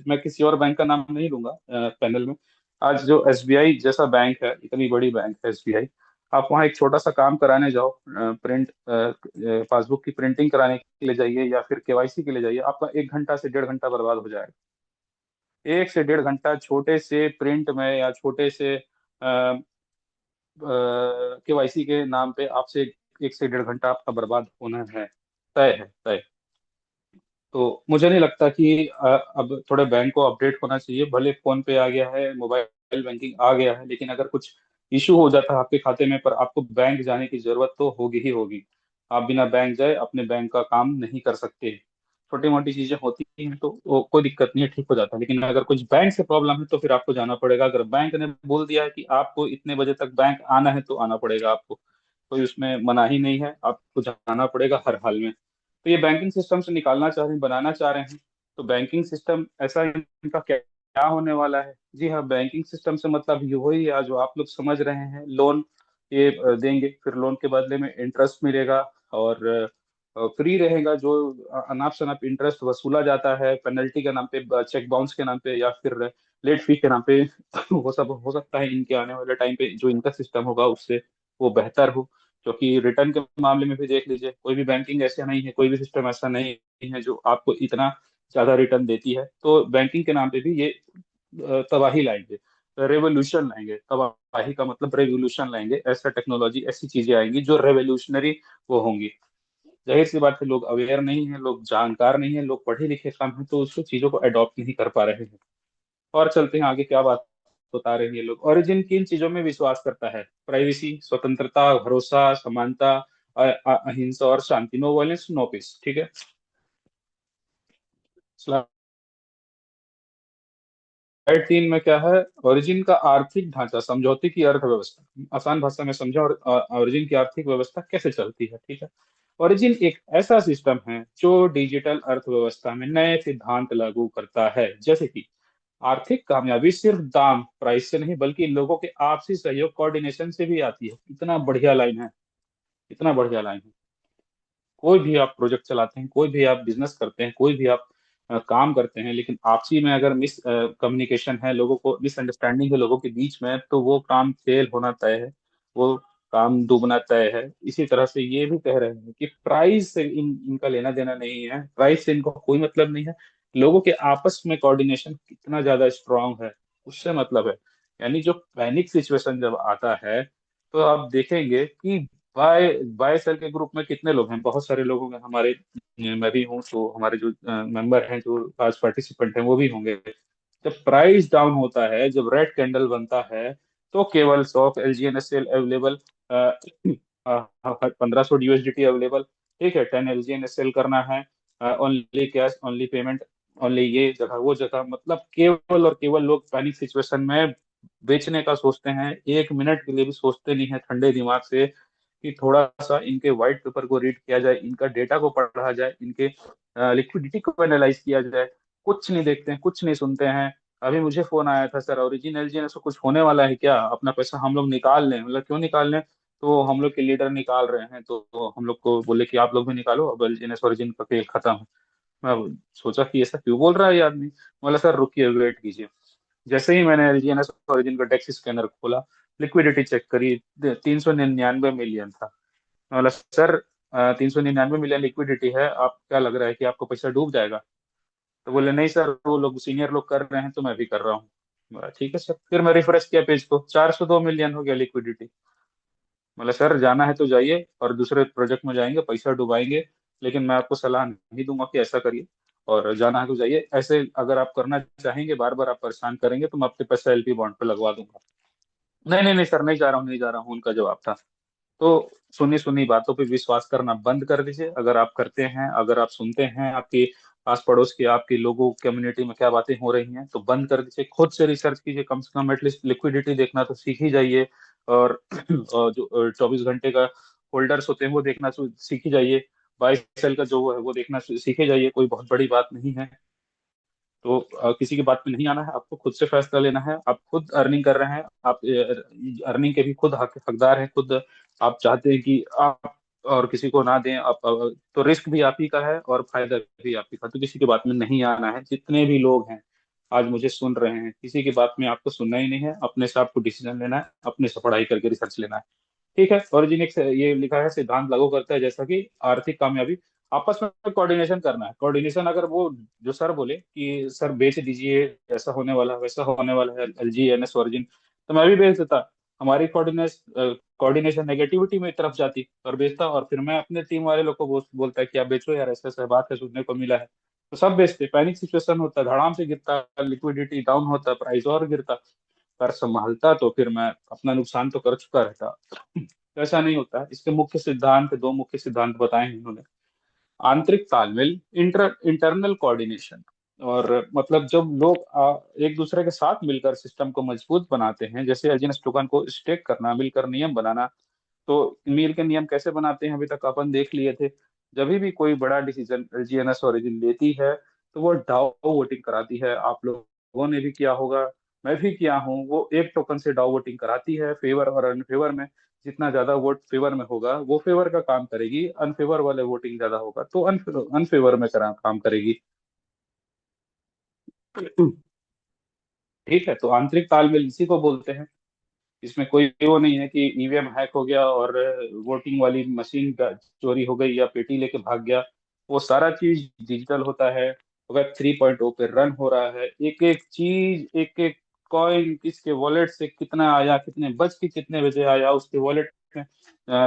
[SPEAKER 1] मैं किसी और बैंक का नाम नहीं लूंगा पैनल में। आज जो एसबीआई जैसा बैंक है, इतनी बड़ी बैंक है एसबीआई, आप वहाँ एक छोटा सा काम कराने जाओ, प्रिंट पासबुक की प्रिंटिंग कराने के लिए जाइए या फिर केवाईसी के लिए जाइए, आपका 1 घंटा से 1.5 घंटा बर्बाद हो जाएगा। 1 से 1.5 घंटा छोटे से प्रिंट में या छोटे से केवाईसी के नाम पे आपसे 1 से 1.5 घंटा आपका बर्बाद होना है, तय है, तय। तो मुझे नहीं लगता कि अब थोड़े बैंक को अपडेट होना चाहिए। भले फोन पे आ गया है, मोबाइल बैंकिंग आ गया है, लेकिन अगर कुछ इशू हो जाता है आपके खाते में, पर आपको बैंक जाने की जरूरत तो होगी ही होगी। आप बिना बैंक जाए अपने बैंक का काम नहीं कर सकते। छोटी मोटी चीजें होती हैं तो वो कोई दिक्कत नहीं है, ठीक हो जाता है। लेकिन अगर कुछ बैंक से प्रॉब्लम है तो फिर आपको जाना पड़ेगा। अगर बैंक ने बोल दिया है कि आपको इतने बजे तक बैंक आना है तो आना पड़ेगा आपको, कोई उसमें मनाही नहीं है, आपको जाना पड़ेगा हर हाल में। तो ये बैंकिंग सिस्टम से निकालना चाह रहे हैं, बनाना चाह रहे हैं, तो बैंकिंग सिस्टम ऐसा इनका क्या क्या होने वाला है। जी हाँ, बैंकिंग सिस्टम से मतलब ये वही है जो आप लोग समझ रहे हैं, लोन ये देंगे, फिर लोन के बदले में इंटरेस्ट मिलेगा, और फ्री रहेगा। जो अनाप शनाप इंटरेस्ट वसूला जाता है पेनल्टी के नाम पे, चेक बाउंस के नाम पे, या फिर लेट फी के नाम पे, वो सब हो सकता है इनके आने वाले टाइम पे जो इनका सिस्टम होगा उससे वो बेहतर हो। क्योंकि रिटर्न के मामले में भी देख लीजिए, कोई भी बैंकिंग ऐसा नहीं है, कोई भी सिस्टम ऐसा नहीं है जो आपको इतना ज्यादा रिटर्न देती है। तो बैंकिंग के नाम पे भी ये तबाही लाएंगे, रेवोल्यूशन लाएंगे। तबाही का मतलब रेवोल्यूशन लाएंगे, ऐसा टेक्नोलॉजी, ऐसी चीजें आएंगी जो रेवोल्यूशनरी वो होंगी। जाहिर सी बात है, लोग अवेयर नहीं है, लोग जानकार नहीं है, लोग पढ़े लिखे कम है, तो उसको चीजों को अडॉप्ट नहीं कर पा रहे हैं। और चलते हैं आगे, क्या बात बता रहे हैं ये लोग। ओरिजिन किन चीजों में विश्वास करता है? प्राइवेसी, स्वतंत्रता, भरोसा, समानता, अहिंसा और शांति। No violence, no peace. ठीक है। स्लाइड 3 में क्या है? ओरिजिन का आर्थिक ढांचा, समझौते की अर्थव्यवस्था, आसान भाषा में समझा। और ओरिजिन की आर्थिक व्यवस्था कैसे चलती है, ठीक है। ओरिजिन एक ऐसा सिस्टम है जो डिजिटल अर्थव्यवस्था में नए सिद्धांत लागू करता है, जैसे कि आर्थिक कामयाबी सिर्फ दाम प्राइस से नहीं बल्कि लोगों के आपसी सहयोग कोऑर्डिनेशन से भी आती है। इतना बढ़िया लाइन है, इतना बढ़िया लाइन है। कोई भी आप प्रोजेक्ट चलाते हैं, कोई भी आप बिजनेस करते हैं, कोई भी आप काम करते हैं, लेकिन आपसी में अगर मिस कम्युनिकेशन है, लोगों को मिसअंडरस्टैंडिंग है लोगों के बीच में, तो वो काम फेल होना तय है, वो काम डूबना तय है। इसी तरह से ये भी कह रहे हैं कि प्राइस से इनका लेना देना नहीं है, प्राइस से इनको कोई मतलब नहीं है। लोगों के आपस में कोऑर्डिनेशन कितना ज्यादा स्ट्रांग है, उससे मतलब है। यानी जो पैनिक सिचुएशन जब आता है, तो आप देखेंगे कि बाय बाय सेल के ग्रुप में कितने लोग हैं, बहुत सारे लोग होंगे हमारे। मैं भी हूँ, तो हमारे जो मेंबर हैं, जो आज पार्टिसिपेंट हैं, वो भी होंगे। जब प्राइस डाउन होता है, जब रेड कैंडल बनता है, तो केवल soft L G N S L available, 1500 USDT available. ठीक है, 10 L G N S L करना है, only cash only payment, only ये जगह वो जगह। मतलब केवल और केवल लोग पैनिक सिचुएशन में बेचने का सोचते हैं, 1 मिनट के लिए भी सोचते नहीं है ठंडे दिमाग से कि थोड़ा सा इनके व्हाइट पेपर को रीड किया जाए, इनका डेटा को पढ़ा जाए, इनके लिक्विडिटी को एनालाइज किया जाए। कुछ नहीं देखते हैं, कुछ नहीं सुनते हैं। अभी मुझे फोन आया था, सर ओरिजिन एलजीएनएस को कुछ होने वाला है क्या, अपना पैसा हम लोग निकाल लें। मतलब क्यों निकाल लें? तो हम लोग के लीडर निकाल रहे हैं, तो हम लोग को बोले कि आप लोग भी निकालो, अब एलजीएनएस ओरिजिन का खेल खत्म है। मैं सोचा कि ऐसा क्यों बोल रहा है ये आदमी। बोला सर रुकिए, वेट कीजिए। जैसे ही मैंने एलजीएनएस ओरिजिन का डेक्स स्कैनर खोला, लिक्विडिटी चेक करी, 399 मिलियन था। मैं बोला सर, 399 मिलियन लिक्विडिटी है, आप क्या लग रहा है कि आपको पैसा डूब जाएगा? तो बोले नहीं सर, वो लोग सीनियर लोग कर रहे हैं तो मैं भी कर रहा हूँ। बोला ठीक है सर। फिर मैं रिफ्रेश किया पेज को, 402 मिलियन हो गया लिक्विडिटी। बोला सर जाना है तो जाइए और दूसरे प्रोजेक्ट में जाएंगे, पैसा डुबाएंगे, लेकिन मैं आपको सलाह नहीं दूंगा कि ऐसा करिए। और जाना है तो जाइए, ऐसे अगर आप करना चाहेंगे, बार बार आप परेशान करेंगे, तो मैं आपके पैसा एलपी बॉन्ड पे लगवा दूंगा। नहीं नहीं नहीं सर, नहीं जा रहा हूँ, नहीं जा रहा हूँ, उनका जवाब था। तो सुनी सुनी बातों पे विश्वास करना बंद कर दीजिए। अगर आप करते हैं, अगर आप सुनते हैं आपके आस पड़ोस के, आपके लोगों कम्युनिटी में क्या बातें हो रही हैं, तो बंद कर दीजिए। खुद से रिसर्च कीजिए, कम से कम एटलीस्ट लिक्विडिटी देखना तो सीख ही जाइए। और और जो 24 घंटे का होल्डर्स होते हैं वो देखना सीख ही जाइए। 22 सेल का जो है वो देखना सीखे जाइए, कोई बहुत बड़ी बात नहीं है। तो किसी की बात में नहीं आना है, आपको खुद से फैसला लेना है। आप खुद अर्निंग कर रहे हैं, आप अर्निंग के भी खुद हकदार हैं खुद। आप चाहते हैं कि आप और किसी को ना दें आप, तो रिस्क भी आप ही का है और फायदा भी आप ही का। तो किसी की बात में नहीं आना है। जितने भी लोग हैं आज मुझे सुन रहे हैं, किसी की बात में आपको सुनना ही नहीं है। अपने से आपको डिसीजन लेना है, अपने से पढ़ाई करके रिसर्च लेना है। ठीक है, ओरिजिनिक्स ये लिखा है, सिद्धांत लागू करता है जैसा कि आर्थिक कामयाबी आपस में कोऑर्डिनेशन करना है। कोऑर्डिनेशन, अगर वो जो सर बोले कि सर बेच दीजिए, ऐसा होने वाला है वैसा होने वाला है एलजी एन एस ओरिजिन, तो मैं भी बेच देता। हमारी कोऑर्डिनेशन नेगेटिविटी में तरफ जाती और बेचता, और फिर मैं अपने टीम वाले लोग को बोलता है कि आप बेचो यार, ऐसा ऐसा बात है, सुनने को मिला है। तो सब बेचते। पैनिक सिचुएशन होता, धड़ाम से गिरता, लिक्विडिटी डाउन होता, प्राइस और गिरता। पर संभालता तो फिर मैं अपना नुकसान तो कर चुका रहता। तो ऐसा नहीं होता है। इसके मुख्य सिद्धांत, दो मुख्य सिद्धांत बताए हैं इन्होंने। आंतरिक तालमेल, इंटरनल कोऑर्डिनेशन। और मतलब जब लोग एक दूसरे के साथ मिलकर सिस्टम को मजबूत बनाते हैं, जैसे एजीएनएस टोकन को स्टेक करना, मिलकर नियम बनाना। तो मिल के नियम कैसे बनाते हैं अभी तक अपन देख लिए थे। जब भी कोई बड़ा डिसीजन जीएनएस ओरिजिन लेती है, तो वो डाउ वोटिंग कराती है। आप लोगों ने भी किया होगा, मैं भी किया हूँ। वो एक टोकन से डाउ वोटिंग कराती है, फेवर और अनफेवर में। जितना ज्यादा वोट फेवर में होगा वो फेवर का काम करेगी, अनफेवर वाले वोटिंग ज्यादा होगा तो अनफेवर में काम करेगी। ठीक है, तो आंतरिक तालमेल इसी को बोलते हैं। इसमें कोई वो नहीं है कि ईवीएम हैक हो गया और वोटिंग वाली मशीन का चोरी हो गई या पेटी लेके भाग गया। वो सारा चीज डिजिटल होता है। वेब 3.0 पे रन हो रहा है। एक एक चीज, एक एक कॉइन किसके वॉलेट से कितना आया, कितने बज के कितने बजे आया, उसके वॉलेट में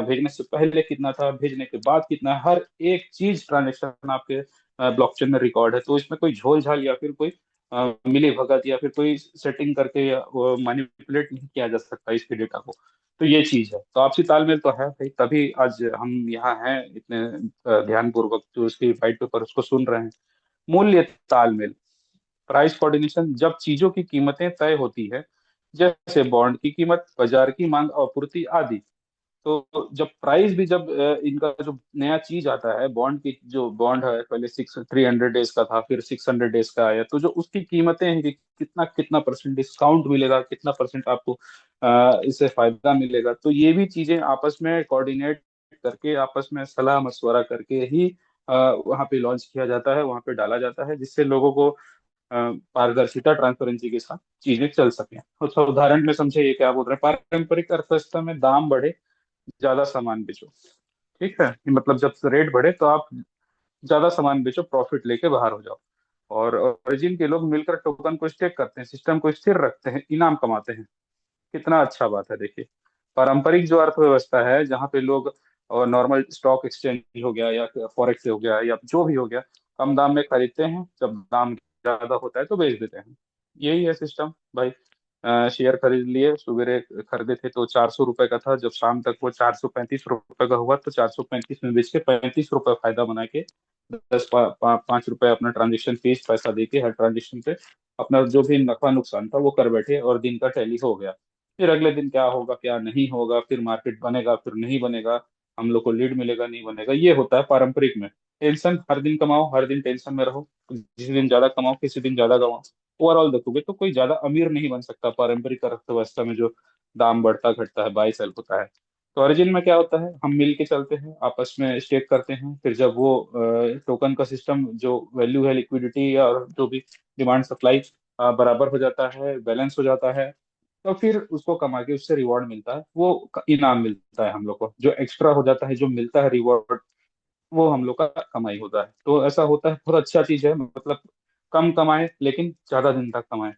[SPEAKER 1] भेजने से पहले कितना था, भेजने के बाद कितना, हर एक चीज ट्रांजेक्शन आपके ब्लॉकचेन में रिकॉर्ड है। तो इसमें कोई झोल झाल या फिर कोई मिली भगत या फिर कोई सेटिंग करके या मैनिपुलेट नहीं किया जा सकता इसके डेटा को। तो ये चीज है। तो आपसी तालमेल तो है भाई, तभी आज हम यहाँ हैं इतने ध्यान पूर्वक जो इसकी वाइट पेपर उसको सुन रहे हैं। मूल्य तालमेल, प्राइस कोऑर्डिनेशन, जब चीजों की कीमतें तय होती है, जैसे बॉन्ड की कीमत, बाजार की मांग, आपूर्ति आदि। तो जब प्राइस भी, जब इनका जो नया चीज आता है, बॉन्ड की जो बॉन्ड है, पहले 300 डेज का था, फिर 600 डेज का आया, तो जो उसकी कीमतें हैं कि कितना कितना परसेंट डिस्काउंट मिलेगा, कितना परसेंट आपको इससे फायदा मिलेगा, तो ये भी चीजें आपस में कोऑर्डिनेट करके, आपस में सलाह मशवरा करके ही वहाँ पे लॉन्च किया जाता है, वहाँ पे डाला जाता है, जिससे लोगों को पारदर्शिता, ट्रांसपेरेंसी के साथ चीजें चल सके। तो उदाहरण में समझे ये क्या बोल रहे हैं, पारंपरिक अर्थव्यवस्था में दाम बढ़े, ज्यादा सामान बेचो। ठीक है, कि मतलब जब रेट बढ़े तो आप ज्यादा सामान बेचो, प्रॉफिट लेके बाहर हो जाओ। और ओरिजिन के लोग मिलकर टोकन को स्टेक करते हैं, सिस्टम को स्थिर रखते हैं, इनाम कमाते हैं। कितना अच्छा बात है देखिए। पारंपरिक जो अर्थव्यवस्था है, जहाँ पे लोग और नॉर्मल स्टॉक एक्सचेंज हो गया या फॉरेक्स हो गया या जो भी हो गया, कम दाम में खरीदते हैं, जब दाम ज्यादा होता है तो बेच देते हैं। यही है सिस्टम भाई। शेयर खरीद लिए, सवेरे खरीदे थे तो 400 रुपए का था, जब शाम तक वो 435 रुपए का हुआ तो 435 में बेच के 35 रुपए फायदा बना के 5 रुपए अपना ट्रांजेक्शन फीस पैसा दे के हर ट्रांजेक्शन पे अपना जो भी नफा नुकसान था वो कर बैठे, और दिन का टैली हो गया। फिर अगले दिन क्या होगा क्या नहीं होगा, फिर मार्केट बनेगा फिर नहीं बनेगा, हम लोग को लीड मिलेगा नहीं बनेगा, ये होता है पारंपरिक में। टेंशन, हर दिन कमाओ हर दिन टेंशन में रहो, किसी दिन ज्यादा कमाओ किसी दिन ज्यादा कमाओ, ओवरऑल देखोगे तो कोई ज्यादा अमीर नहीं बन सकता पारंपरिक अर्थव्यवस्था में, जो दाम बढ़ता घटता है, बाई सेल होता है। तो ओरिजिन में क्या होता है, हम मिल के चलते हैं, आपस में स्टेक करते हैं, फिर जब वो टोकन का सिस्टम जो वैल्यू है, लिक्विडिटी और जो भी डिमांड सप्लाई बराबर हो जाता है, बैलेंस हो जाता है, तो फिर उसको कमा के उससे रिवॉर्ड मिलता है, वो इनाम मिलता है हम लोग को, जो एक्स्ट्रा हो जाता है जो मिलता है रिवॉर्ड, वो हम लोग का कमाई होता है। तो ऐसा होता है, बहुत अच्छा चीज है, मतलब कम कमाए लेकिन ज्यादा दिन तक कमाए।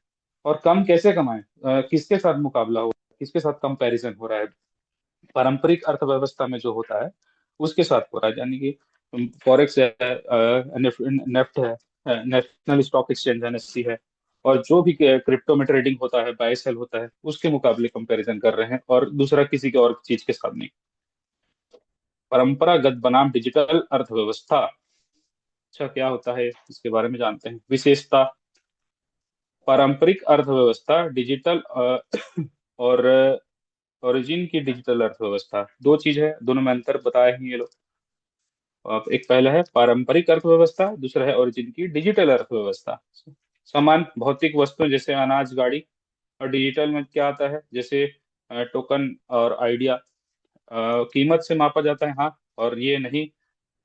[SPEAKER 1] और कम कैसे कमाए, किसके साथ मुकाबला हो, किसके साथ कंपैरिजन हो रहा है, पारंपरिक अर्थव्यवस्था में जो होता है उसके साथ हो रहा है, यानी कि फॉरेक्स है, नेफ्ट है, नेशनल स्टॉक एक्सचेंज एनएससी है, और जो भी क्रिप्टो में ट्रेडिंग होता है, बाय सेल होता है, उसके मुकाबले कंपैरिजन कर रहे हैं, और दूसरा किसी के और चीज के साथ नहीं। परंपरागत बनाम डिजिटल अर्थव्यवस्था। अच्छा, क्या होता है इसके बारे में जानते हैं। विशेषता, पारंपरिक अर्थव्यवस्था डिजिटल और ओरिजिन की डिजिटल अर्थव्यवस्था, दो चीज है, दोनों में अंतर बताए हैं ये लोग। आप एक, पहला है पारंपरिक अर्थव्यवस्था, दूसरा है ओरिजिन की डिजिटल अर्थव्यवस्था। समान भौतिक वस्तुएं जैसे अनाज, गाड़ी, और डिजिटल में क्या आता है, जैसे टोकन और आइडिया, कीमत से मापा जाता है, हाँ, और ये नहीं,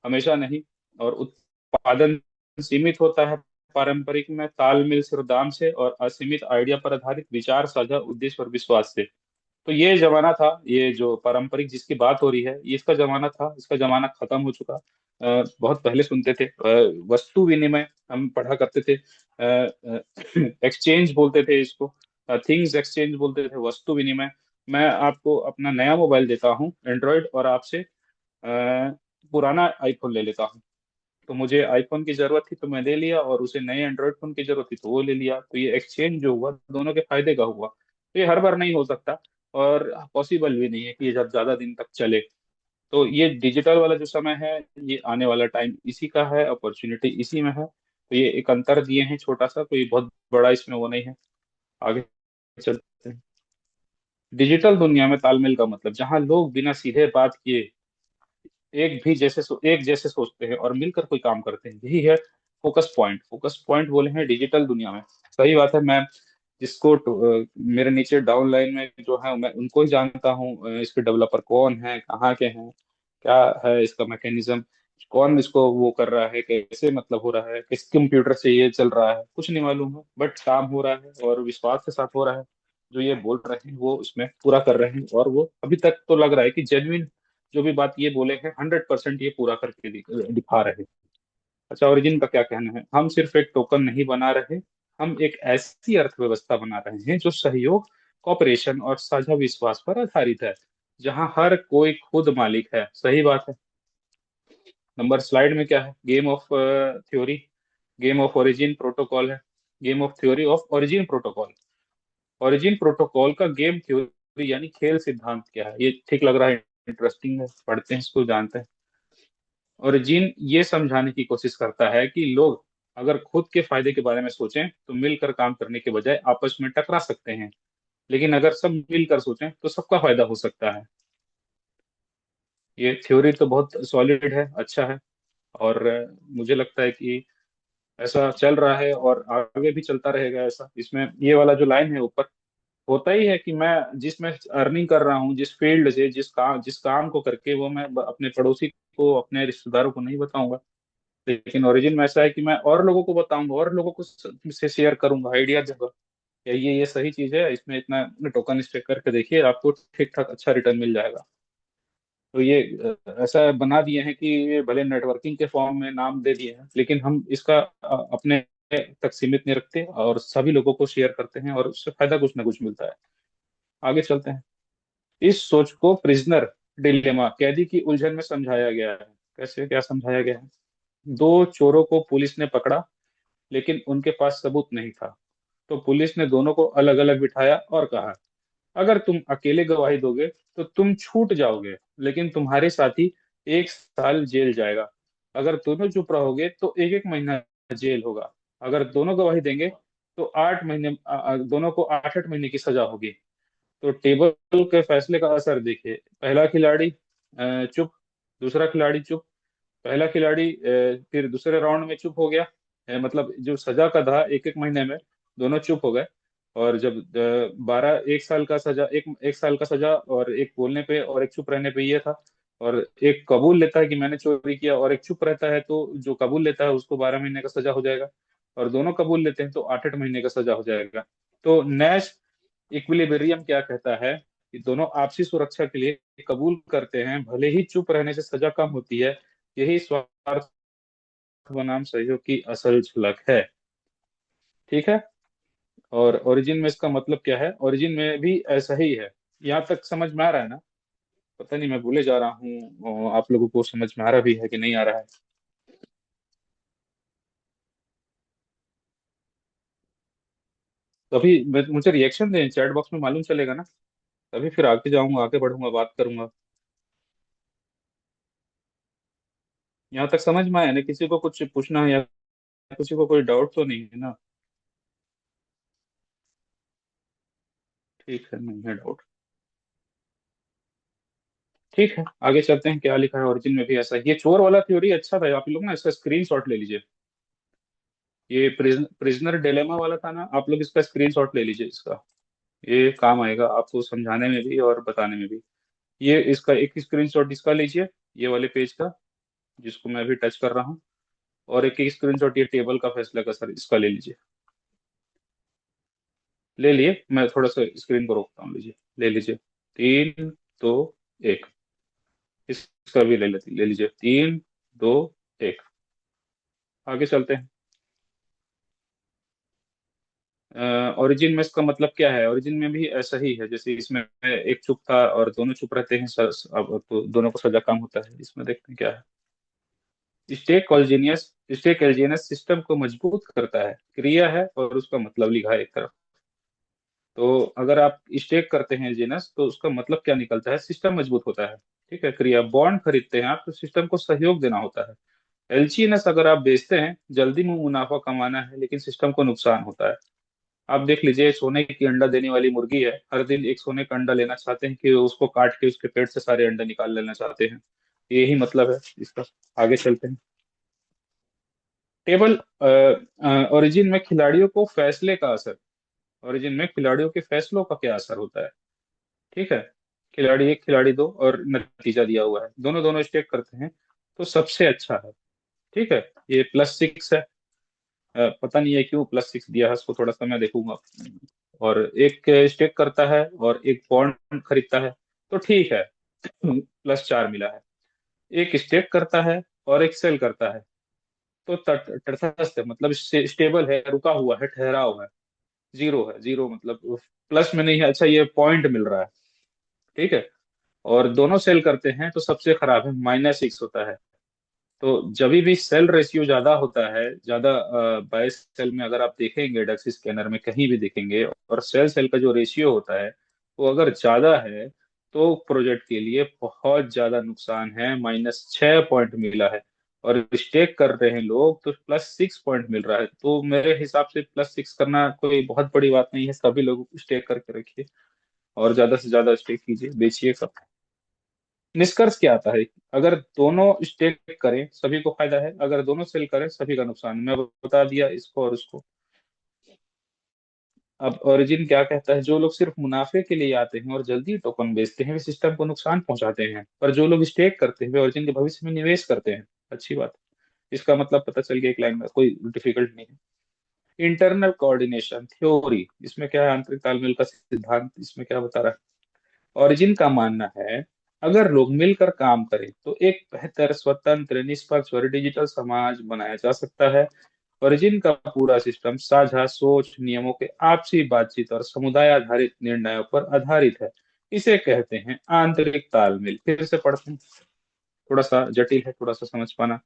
[SPEAKER 1] हमेशा नहीं। और उत्पादन सीमित होता है, पारंपरिक में तालमेल सिर्फ दाम से, और असीमित आइडिया पर आधारित विचार, साझा उद्देश्य और विश्वास से। तो ये जमाना था, ये जो पारंपरिक जिसकी बात हो रही है, ये इसका जमाना था, इसका जमाना खत्म हो चुका। बहुत पहले सुनते थे, वस्तु विनिमय हम पढ़ा करते थे, एक्सचेंज बोलते थे इसको, थिंग्स एक्सचेंज बोलते थे, वस्तु विनिमय। मैं आपको अपना नया मोबाइल देता हूँ एंड्रॉयड, और आपसे पुराना आईफोन ले लेता हूँ। तो मुझे आईफोन की जरूरत थी तो मैं ले लिया, और उसे नए एंड्रॉयड फोन की जरूरत थी तो वो ले लिया, तो ये एक्सचेंज जो हुआ दोनों के फायदे का हुआ। तो ये हर बार नहीं हो सकता, और पॉसिबल भी नहीं है कि ये जब ज्यादा दिन तक चले। तो ये डिजिटल वाला जो समय है, ये आने वाला टाइम इसी का है, अपॉर्चुनिटी इसी में है। तो ये एक अंतर दिए हैं छोटा सा, तो ये बहुत बड़ा इसमें वो नहीं है। आगे चलते हैं। डिजिटल दुनिया में तालमेल का मतलब, जहां लोग बिना सीधे बात किए एक जैसे सोचते हैं और मिलकर कोई काम करते हैं, यही है फोकस पॉइंट। फोकस पॉइंट बोले हैं डिजिटल दुनिया में। सही बात है। मैं जिसको मेरे नीचे डाउन लाइन में जो है, मैं उनको ही जानता हूँ, इसके डेवलपर कौन है, कहाँ के हैं, क्या है इसका मैकेनिज्म, कौन इसको वो कर रहा है, कैसे मतलब हो रहा है, किस कंप्यूटर से ये चल रहा है, कुछ नहीं मालूम है, बट काम हो रहा है और विश्वास के साथ हो रहा है। जो ये बोल रहे हैं वो इसमें पूरा कर रहे हैं, और वो अभी तक तो लग रहा है कि जेन्युइन जो भी बात ये बोले हैं 100% ये पूरा करके दिखा रहे हैं। अच्छा, ओरिजिन का क्या कहना है। हम सिर्फ एक टोकन नहीं बना रहे, हम एक ऐसी अर्थव्यवस्था बना रहे हैं जो सहयोग, कॉपरेशन और साझा विश्वास पर आधारित है, जहां हर कोई खुद मालिक है। सही बात है। नंबर स्लाइड में क्या है, game of theory, game of origin protocol है। Game of theory of origin protocol. Origin protocol का गेम थ्योरी यानी खेल सिद्धांत क्या है, ये ठीक लग रहा है, इंटरेस्टिंग है, पढ़ते हैं इसको, जानते हैं। ओरिजिन ये समझाने की कोशिश करता है कि लोग अगर खुद के फायदे के बारे में सोचें तो मिलकर काम करने के बजाय आपस में टकरा सकते हैं, लेकिन अगर सब मिलकर सोचें तो सबका फायदा हो सकता है। ये थ्योरी तो बहुत सॉलिड है, अच्छा है, और मुझे लगता है कि ऐसा चल रहा है और आगे भी चलता रहेगा ऐसा। इसमें ये वाला जो लाइन है ऊपर, होता ही है कि मैं जिसमें अर्निंग कर रहा हूँ, जिस फील्ड से, जिस काम को करके, वो मैं अपने पड़ोसी को, अपने रिश्तेदारों को नहीं बताऊंगा। लेकिन ओरिजिन में ऐसा है कि मैं और लोगों को बताऊंगा, और लोगों को से शेयर करूंगा, आइडिया दूंगा, ये सही चीज है, इसमें इतना टोकन स्टेक करके देखिए, आपको ठीक ठाक अच्छा रिटर्न मिल जाएगा। तो ये ऐसा बना दिए हैं कि ये भले नेटवर्किंग के फॉर्म में नाम दे दिए हैं, लेकिन हम इसका अपने तक सीमित नहीं रखते और सभी लोगों को शेयर करते हैं और उससे फायदा कुछ ना कुछ मिलता है। आगे चलते हैं। इस सोच को प्रिजनर डिलेमा, कैदी की उलझन में समझाया गया है। कैसे, क्या समझाया गया है? दो चोरों को पुलिस ने पकड़ा, लेकिन उनके पास सबूत नहीं था। तो पुलिस ने दोनों को अलग अलग बिठाया और कहा, अगर तुम अकेले गवाही दोगे तो तुम छूट जाओगे, लेकिन तुम्हारे साथी 1 साल जेल जाएगा। अगर दोनों चुप रहोगे तो 1 1 महीना जेल होगा। अगर दोनों गवाही देंगे तो 8 महीने, दोनों को 8 8 महीने की सजा होगी। तो टेबल के फैसले का असर देखिए। पहला खिलाड़ी चुप, दूसरा खिलाड़ी चुप। पहला खिलाड़ी फिर दूसरे राउंड में चुप हो गया। मतलब जो सजा का था 1 1 महीने में, दोनों चुप हो गए। और जब 1 साल का सजा, एक साल का सजा, और एक बोलने पे और एक चुप रहने पे ये था। और एक कबूल लेता है कि मैंने चोरी किया, और एक चुप रहता है, तो जो कबूल लेता है उसको 12 महीने का सजा हो जाएगा। और दोनों कबूल लेते हैं तो 8 8 महीने का सजा हो जाएगा। तो नैश इक्विलिब्रियम क्या कहता है कि दोनों आपसी सुरक्षा के लिए कबूल करते हैं, भले ही चुप रहने से सजा कम होती है। यही स्वार्थ बनाम सहयोग की असल झलक है। ठीक है। और ओरिजिन में इसका मतलब क्या है? ओरिजिन में भी ऐसा ही है। यहाँ तक समझ में आ रहा है ना? पता नहीं, मैं भूले जा रहा हूँ, आप लोगों को समझ में आ रहा भी है कि नहीं आ रहा है? तो अभी मुझे रिएक्शन दें चैट बॉक्स में, मालूम चलेगा ना? तभी फिर आगे जाऊंगा, आगे बढ़ूंगा, बात करूंगा। यहाँ तक समझ में आया ना? किसी को कुछ पूछना है या किसी को कोई डाउट तो नहीं है ना? ठीक है, नहीं है डाउट। ठीक है, आगे चलते हैं। क्या लिखा है ओरिजिन में भी ऐसा ही। ये चोर वाला थ्योरी अच्छा था, आप लोग ना इसका स्क्रीनशॉट ले लीजिए। ये प्रिजनर डिलेमा वाला था ना, आप लोग इसका स्क्रीनशॉट ले लीजिए इसका। ये काम आएगा आपको समझाने में भी और बताने में भी। ये इसका एक स्क्रीनशॉट इसका लीजिए, ये वाले पेज का, जिसको मैं अभी टच कर रहा हूँ। और एक स्क्रीनशॉट ये टेबल का फैसला का सर, इसका ले लीजिए। ले लिए? मैं थोड़ा सा स्क्रीन को रोकता हूँ, लीजिए। ले लीजिए। 3 2 1। इसका भी ले लीजिए। 3 2 1। आगे चलते हैं। ओरिजिन में इसका मतलब क्या है? ओरिजिन में भी ऐसा ही है जैसे इसमें। एक चुप था और दोनों चुप रहते हैं, अब तो दोनों को सजा कम होता है। इसमें देखते हैं क्या है। स्टेक एलजीनियस सिस्टम को मजबूत करता है, क्रिया है और उसका मतलब लिखा है एक तरफ। तो अगर आप स्टेक करते हैं एलजीनियस तो उसका मतलब क्या निकलता है? सिस्टम मजबूत होता है। ठीक है। क्रिया, बॉन्ड खरीदते हैं आप तो सिस्टम को सहयोग देना होता है। एलजीनियस अगर आप बेचते हैं, जल्दी में मुनाफा कमाना है लेकिन सिस्टम को नुकसान होता है। आप देख लीजिए, सोने की अंडा देने वाली मुर्गी है, हर दिन एक सोने का अंडा लेना चाहते हैं कि उसको काट के उसके पेट से सारे अंडे निकाल लेना चाहते हैं। यही मतलब है इसका। आगे चलते हैं। टेबल ओरिजिन में खिलाड़ियों को फैसले का असर। ओरिजिन में खिलाड़ियों के फैसलों का क्या असर होता है? ठीक है। खिलाड़ी एक, खिलाड़ी दो, और नतीजा दिया हुआ है, दोनों दोनों स्टेक करते हैं तो सबसे अच्छा है। ठीक है। ये +6 है। पता नहीं है क्यों +6 दिया है, उसको थोड़ा सा मैं देखूंगा। और एक स्टेक करता है और एक बॉन्ड खरीदता है, तो ठीक है, +4 मिला है। एक स्टेक करता है और एक सेल करता है, तो तटस्थ है, मतलब स्टेबल है, रुका हुआ है, ठहरा हुआ है। 0 है, 0 मतलब प्लस में नहीं है। अच्छा, ये पॉइंट मिल रहा है। ठीक है। और दोनों सेल करते हैं तो सबसे खराब है, -6 होता है। तो जब भी सेल रेशियो ज्यादा होता है, ज्यादा बाय सेल में अगर आप देखेंगे, डक्स स्कैनर में कहीं भी देखेंगे, और सेल सेल का जो रेशियो होता है वो अगर ज्यादा है, तो प्रोजेक्ट के लिए बहुत ज्यादा नुकसान है। -6 पॉइंट मिला है। और स्टेक कर रहे हैं लोग तो +6 पॉइंट मिल रहा है। तो मेरे हिसाब से +6 करना कोई बहुत बड़ी बात नहीं है। सभी लोग स्टेक करके रखिए और ज्यादा से ज्यादा स्टेक कीजिए, बेचिए सब। निष्कर्ष क्या आता है? अगर दोनों स्टेक करें सभी को फायदा है, अगर दोनों सेल करें सभी का नुकसान। मैं बता दिया इसको और उसको। अब ओरिजिन क्या कहता है? जो लोग सिर्फ मुनाफे के लिए आते हैं और जल्दी टोकन बेचते हैं वे सिस्टम को नुकसान पहुंचाते हैं, पर जो लोग स्टेक करते हैं वे ओरिजिन के भविष्य में निवेश करते हैं। अच्छी बात। इसका मतलब पता चल गया एक लाइन में, कोई डिफिकल्ट नहीं है। इंटरनल कोऑर्डिनेशन थ्योरी, इसमें क्या है? आंतरिक तालमेल का सिद्धांत इसमें क्या बता रहा है? ओरिजिन का मानना है, अगर लोग मिलकर काम करें तो एक बेहतर, स्वतंत्र, निष्पक्ष और डिजिटल समाज बनाया जा सकता है। ओरिजिन का पूरा सिस्टम साझा सोच, नियमों के आपसी बातचीत और समुदाय आधारित निर्णयों पर आधारित है। इसे कहते हैं आंतरिक तालमेल। फिर से पढ़ते हैं, थोड़ा सा जटिल है, थोड़ा सा समझ पाना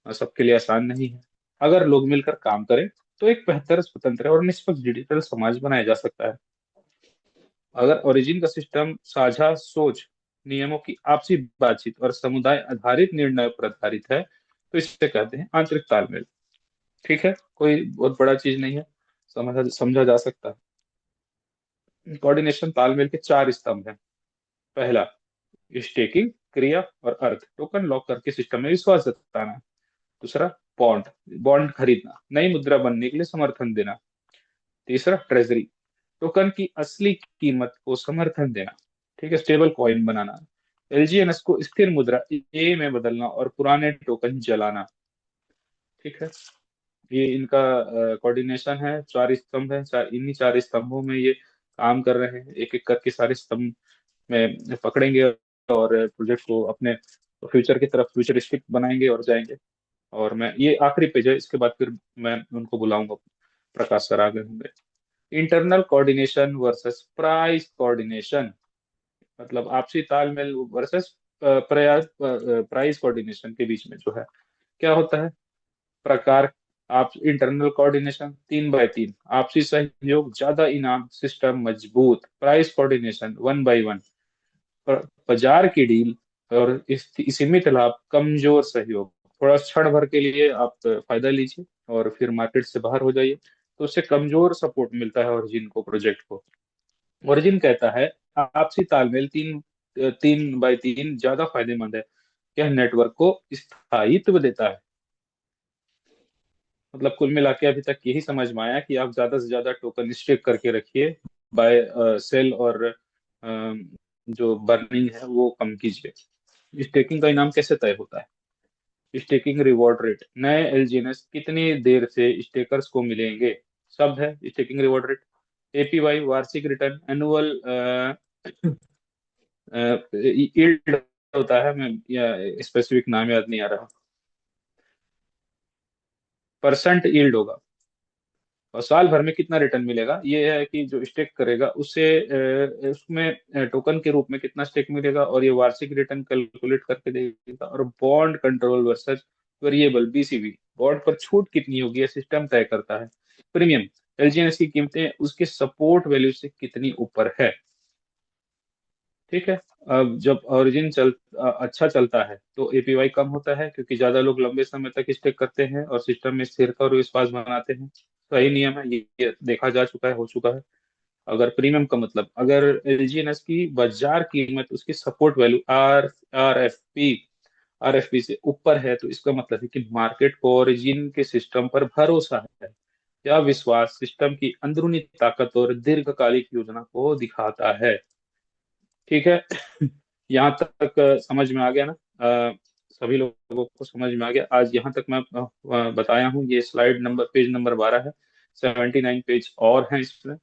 [SPEAKER 1] सबके लिए आसान नहीं है। अगर लोग मिलकर काम करें तो एक बेहतर, स्वतंत्र और निष्पक्ष डिजिटल समाज बनाया जा सकता है। अगर ओरिजिन का सिस्टम साझा सोच, नियमों की आपसी बातचीत और समुदाय आधारित निर्णय पर आधारित है तो इसे कहते हैं आंतरिक तालमेल। ठीक है, कोई बहुत बड़ा चीज नहीं है, समझा समझा जा सकता है। कोऑर्डिनेशन तालमेल के चार स्तंभ हैं। पहला, स्टेकिंग, क्रिया और अर्थ, टोकन लॉक करके सिस्टम में विश्वास जताना। दूसरा, बॉन्ड, बॉन्ड खरीदना, नई मुद्रा बनने के लिए समर्थन देना। तीसरा, ट्रेजरी, टोकन की असली कीमत को समर्थन देना। ठीक है, स्टेबल कॉइन बनाना। एलजीएनएस को स्थिर मुद्रा ए में बदलना और पुराने टोकन जलाना। ठीक है, ये इनका कोऑर्डिनेशन है, चार स्तंभ है, इन्हीं चार स्तंभों में ये काम कर रहे हैं, एक एक करके सारे स्तंभ में पकड़ेंगे और प्रोजेक्ट को अपने फ्यूचर की तरफ फ्यूचरिस्टिक बनाएंगे और जाएंगे। और मैं, ये आखिरी पेज है, इसके बाद फिर मैं उनको बुलाऊंगा, प्रकाश सर आगे होंगे। Internal coordination versus price coordination, मतलब आपसी तालमेल वर्सेस प्रयास प्राइस कोऑर्डिनेशन के बीच में जो है क्या होता है। प्रकार, आप इंटरनल कोऑर्डिनेशन 3x3, आपसी सहयोग ज्यादा इनाम, सिस्टम मजबूत। प्राइस कोऑर्डिनेशन 1x1, बाजार की डील और सीमित लाभ, कमजोर सहयोग। थोड़ा क्षण भर के लिए आप फायदा लीजिए और फिर मार्केट से बाहर हो जाइए, तो उससे कमजोर सपोर्ट मिलता है ओरिजिन को, प्रोजेक्ट को। ओरिजिन कहता है आपसी तालमेल 3x3 ज्यादा फायदेमंद है, यह नेटवर्क को स्थायित्व देता है। मतलब कुल मिला के अभी तक यही समझ में आया कि आप ज्यादा से ज्यादा टोकन स्टेक करके रखिए, बाय सेल और जो बर्निंग है वो कम कीजिए। स्टेकिंग का इनाम कैसे तय होता है? स्टेकिंग रिवॉर्ड रेट, नए एलजीएनएस कितनी देर से स्टेकर्स को मिलेंगे, शब्द है स्टेकिंग रिवॉर्ड रेट। एपीवाई, वार्षिक रिटर्न, एनुअल यील्ड होता है, मैं या स्पेसिफिक नाम याद नहीं आ रहा, परसेंट यील्ड होगा। और साल भर में कितना रिटर्न मिलेगा, ये है कि जो स्टेक करेगा उससे उसमें टोकन के रूप में कितना स्टेक मिलेगा, और ये वार्षिक रिटर्न कैलकुलेट करके देगा। और bond control versus variable, BCB, bond पर छूट कितनी होगी ये सिस्टम तय करता है। प्रीमियम, एलजीएनएस की कीमतें उसके सपोर्ट वैल्यू से कितनी ऊपर है। ठीक है, अब जब ओरिजिन अच्छा चलता है तो एपीवाई कम होता है, क्योंकि ज्यादा लोग लंबे समय तक स्टेक करते हैं और सिस्टम में स्थिरता और विश्वास बनाते हैं। सही नियम है, ये देखा जा चुका है, हो चुका है। अगर प्रीमियम का मतलब, अगर एलजीएनएस की बाजार कीमत उसकी सपोर्ट वैल्यू आरएफपी से ऊपर है, तो इसका मतलब है कि मार्केट को ओरिजिन के सिस्टम पर भरोसा है। यह विश्वास सिस्टम की अंदरूनी ताकत और दीर्घकालिक योजना को दिखाता है। ठीक है, यहाँ तक समझ में आ गया ना? सभी लोगों को समझ में आ गया? आज यहाँ तक मैं बताया हूँ, ये स्लाइड नंबर, पेज नंबर 12 है, 79 पेज और हैं इसमें।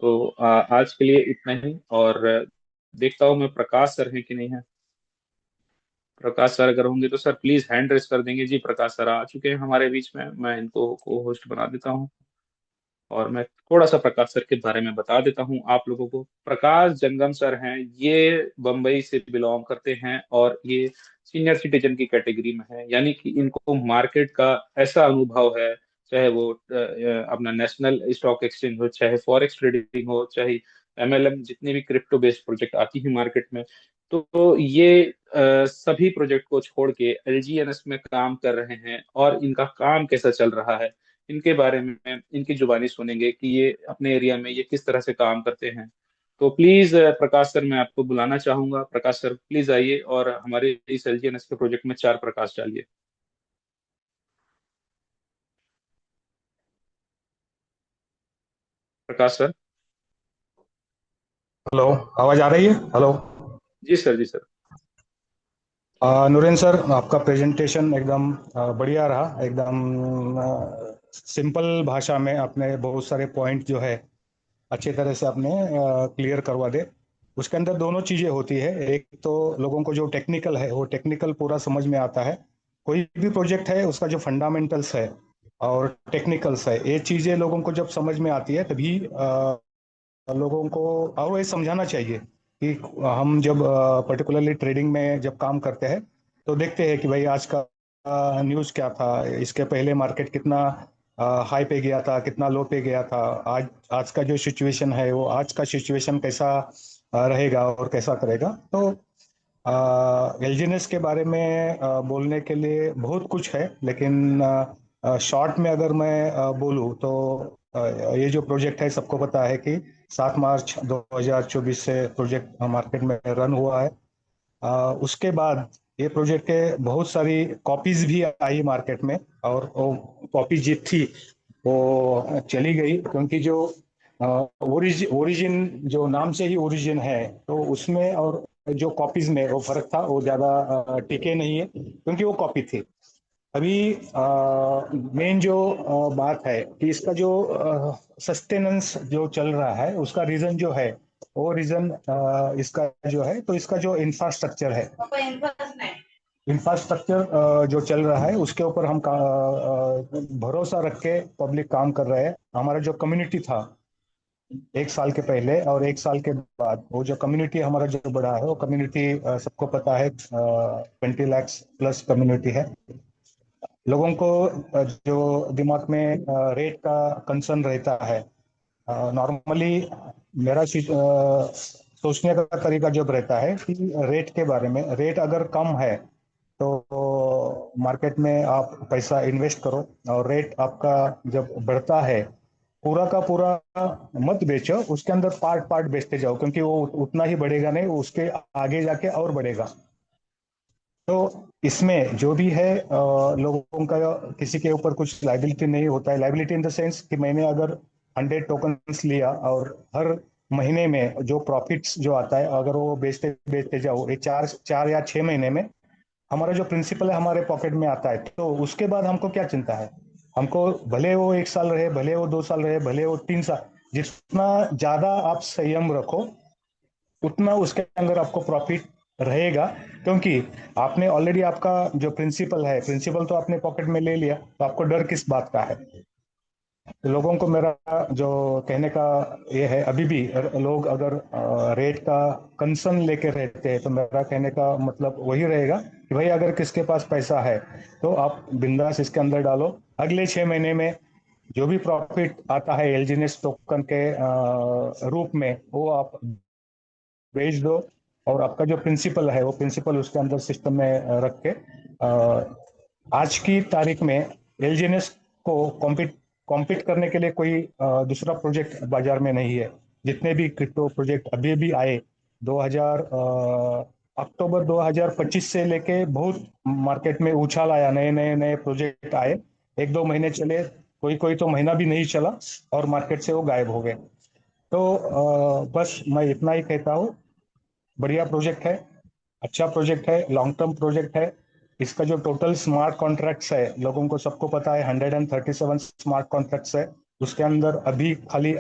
[SPEAKER 1] तो आज के लिए इतना ही, और देखता हूँ मैं प्रकाश सर हैं कि नहीं है। प्रकाश सर अगर होंगे तो सर प्लीज हैंड रेस कर देंगे। जी, प्रकाश सर आ चुके हैं हमारे बीच में, मैं इनको को होस्ट बना देता हूँ। और मैं थोड़ा सा प्रकाश सर के बारे में बता देता हूँ आप लोगों को। प्रकाश जंगम सर हैं, ये बम्बई से बिलोंग करते हैं और ये सीनियर सिटीजन की कैटेगरी में है, यानी कि इनको मार्केट का ऐसा अनुभव है, चाहे वो अपना नेशनल स्टॉक एक्सचेंज हो, चाहे फॉरेक्स ट्रेडिंग हो, चाहे एमएलएम, जितने भी क्रिप्टो बेस्ड प्रोजेक्ट आती है मार्केट में, तो ये सभी प्रोजेक्ट को छोड़ के एलजीएनएस में काम कर रहे हैं, और इनका काम कैसा चल रहा है इनके बारे में इनकी जुबानी सुनेंगे कि ये अपने एरिया में ये किस तरह से काम करते हैं। तो प्लीज प्रकाश सर, मैं आपको बुलाना चाहूंगा। प्रकाश सर प्लीज आइए और हमारे इस एलजीएनएस के प्रोजेक्ट में चार प्रकाश डालिए। प्रकाश सर।
[SPEAKER 3] हेलो, आवाज आ रही है? हेलो।
[SPEAKER 1] जी सर, जी सर।
[SPEAKER 3] नुरेन सर, आपका प्रेजेंटेशन एकदम बढ़िया रहा। एकदम सिंपल भाषा में आपने बहुत सारे पॉइंट जो है अच्छे तरह से आपने क्लियर करवा दे। उसके अंदर दोनों चीजें होती है, एक तो लोगों को जो टेक्निकल है वो टेक्निकल पूरा समझ में आता है। कोई भी प्रोजेक्ट है उसका जो फंडामेंटल्स है और टेक्निकल्स है, ये चीजें लोगों को जब समझ में आती है तभी लोगों को और ये समझाना चाहिए कि हम जब पर्टिकुलरली ट्रेडिंग में जब काम करते हैं तो देखते हैं कि भाई आज का न्यूज़ क्या था, इसके पहले मार्केट कितना हाई पे गया था, कितना लो पे गया था, आज आज का जो सिचुएशन है वो आज का सिचुएशन कैसा रहेगा और कैसा करेगा। तो एलजीएनएस के बारे में बोलने के लिए बहुत कुछ है, लेकिन शॉर्ट में अगर मैं बोलूँ तो ये जो प्रोजेक्ट है सबको पता है कि 7 मार्च 2024 से प्रोजेक्ट मार्केट में रन हुआ है। उसके बाद ये प्रोजेक्ट के बहुत सारी कॉपीज भी आई मार्केट में, और वो कॉपी जी थी वो चली गई, क्योंकि जो ओरिजिन जो नाम से ही ओरिजिन है तो उसमें और जो कॉपीज में वो फर्क था, वो ज्यादा टिके नहीं है क्योंकि वो कॉपी थी। अभी मेन जो बात है कि इसका जो सस्टेनेंस जो चल रहा है उसका रीजन जो है, वो रीजन इसका जो है, तो इसका जो इंफ्रास्ट्रक्चर है, इंफ्रास्ट्रक्चर जो चल रहा है उसके ऊपर हम भरोसा रख के पब्लिक काम कर रहे हैं। हमारा जो कम्युनिटी था एक साल के पहले और एक साल के बाद, वो जो कम्युनिटी हमारा जो बड़ा है वो कम्युनिटी सबको पता है 20 लाख प्लस कम्युनिटी है। लोगों को जो दिमाग में रेट का कंसर्न रहता है, नॉर्मली मेरा सोचने का तरीका जब रहता है कि रेट के बारे में, रेट अगर कम है तो मार्केट में आप पैसा इन्वेस्ट करो, और रेट आपका जब बढ़ता है पूरा का पूरा मत बेचो, उसके अंदर पार्ट पार्ट बेचते जाओ, क्योंकि वो उतना ही बढ़ेगा नहीं, वो उसके आगे जाके और बढ़ेगा। तो इसमें जो भी है लोगों का किसी के ऊपर कुछ लाइबिलिटी नहीं होता है। लाइबिलिटी इन द सेंस कि मैंने अगर 100 टोकन्स लिया और हर महीने में जो प्रॉफिट्स जो आता है अगर वो बेचते बेचते जाओ, ये 4 या 6 महीने में हमारा जो प्रिंसिपल है हमारे पॉकेट में आता है, तो उसके बाद हमको क्या चिंता है। हमको भले वो 1 साल रहे, भले वो 2 साल रहे, भले वो 3 साल, जितना ज्यादा आप संयम रखो उतना उसके अंदर आपको प्रॉफिट रहेगा। क्योंकि आपने ऑलरेडी आपका जो प्रिंसिपल है, प्रिंसिपल तो आपने पॉकेट में ले लिया, तो आपको डर किस बात का है। तो लोगों को मेरा जो कहने का ये है, अभी भी लोग अगर रेट का कंसर्न लेके रहते हैं तो मेरा कहने का मतलब वही रहेगा कि भाई अगर किसके पास पैसा है तो आप बिंदास इसके अंदर डालो। अगले 6 महीने में जो भी प्रॉफिट आता है एलजीएनएस टोकन के रूप में वो आप भेज दो, और आपका जो प्रिंसिपल है वो प्रिंसिपल उसके अंदर सिस्टम में रख के आज की तारीख में एलजीएनएस को कॉम्पिट कॉम्पिट करने के लिए कोई दूसरा प्रोजेक्ट बाजार में नहीं है। जितने भी क्रिप्टो प्रोजेक्ट अभी भी आए 2000 अक्टूबर 2025 से लेके बहुत मार्केट में उछाल आया, नए नए नए प्रोजेक्ट आए, 1-2 महीने चले, कोई कोई तो महीना भी नहीं चला और मार्केट से वो गायब हो गए। तो बस मैं इतना ही कहता हूँ, बढ़िया प्रोजेक्ट है, अच्छा प्रोजेक्ट है, लॉन्ग टर्म प्रोजेक्ट है। इसका जो टोटल स्मार्ट कॉन्ट्रैक्ट्स है लोगों को सबको पता है, 137 स्मार्ट कॉन्ट्रैक्ट्स है। उसके अंदर अभी खाली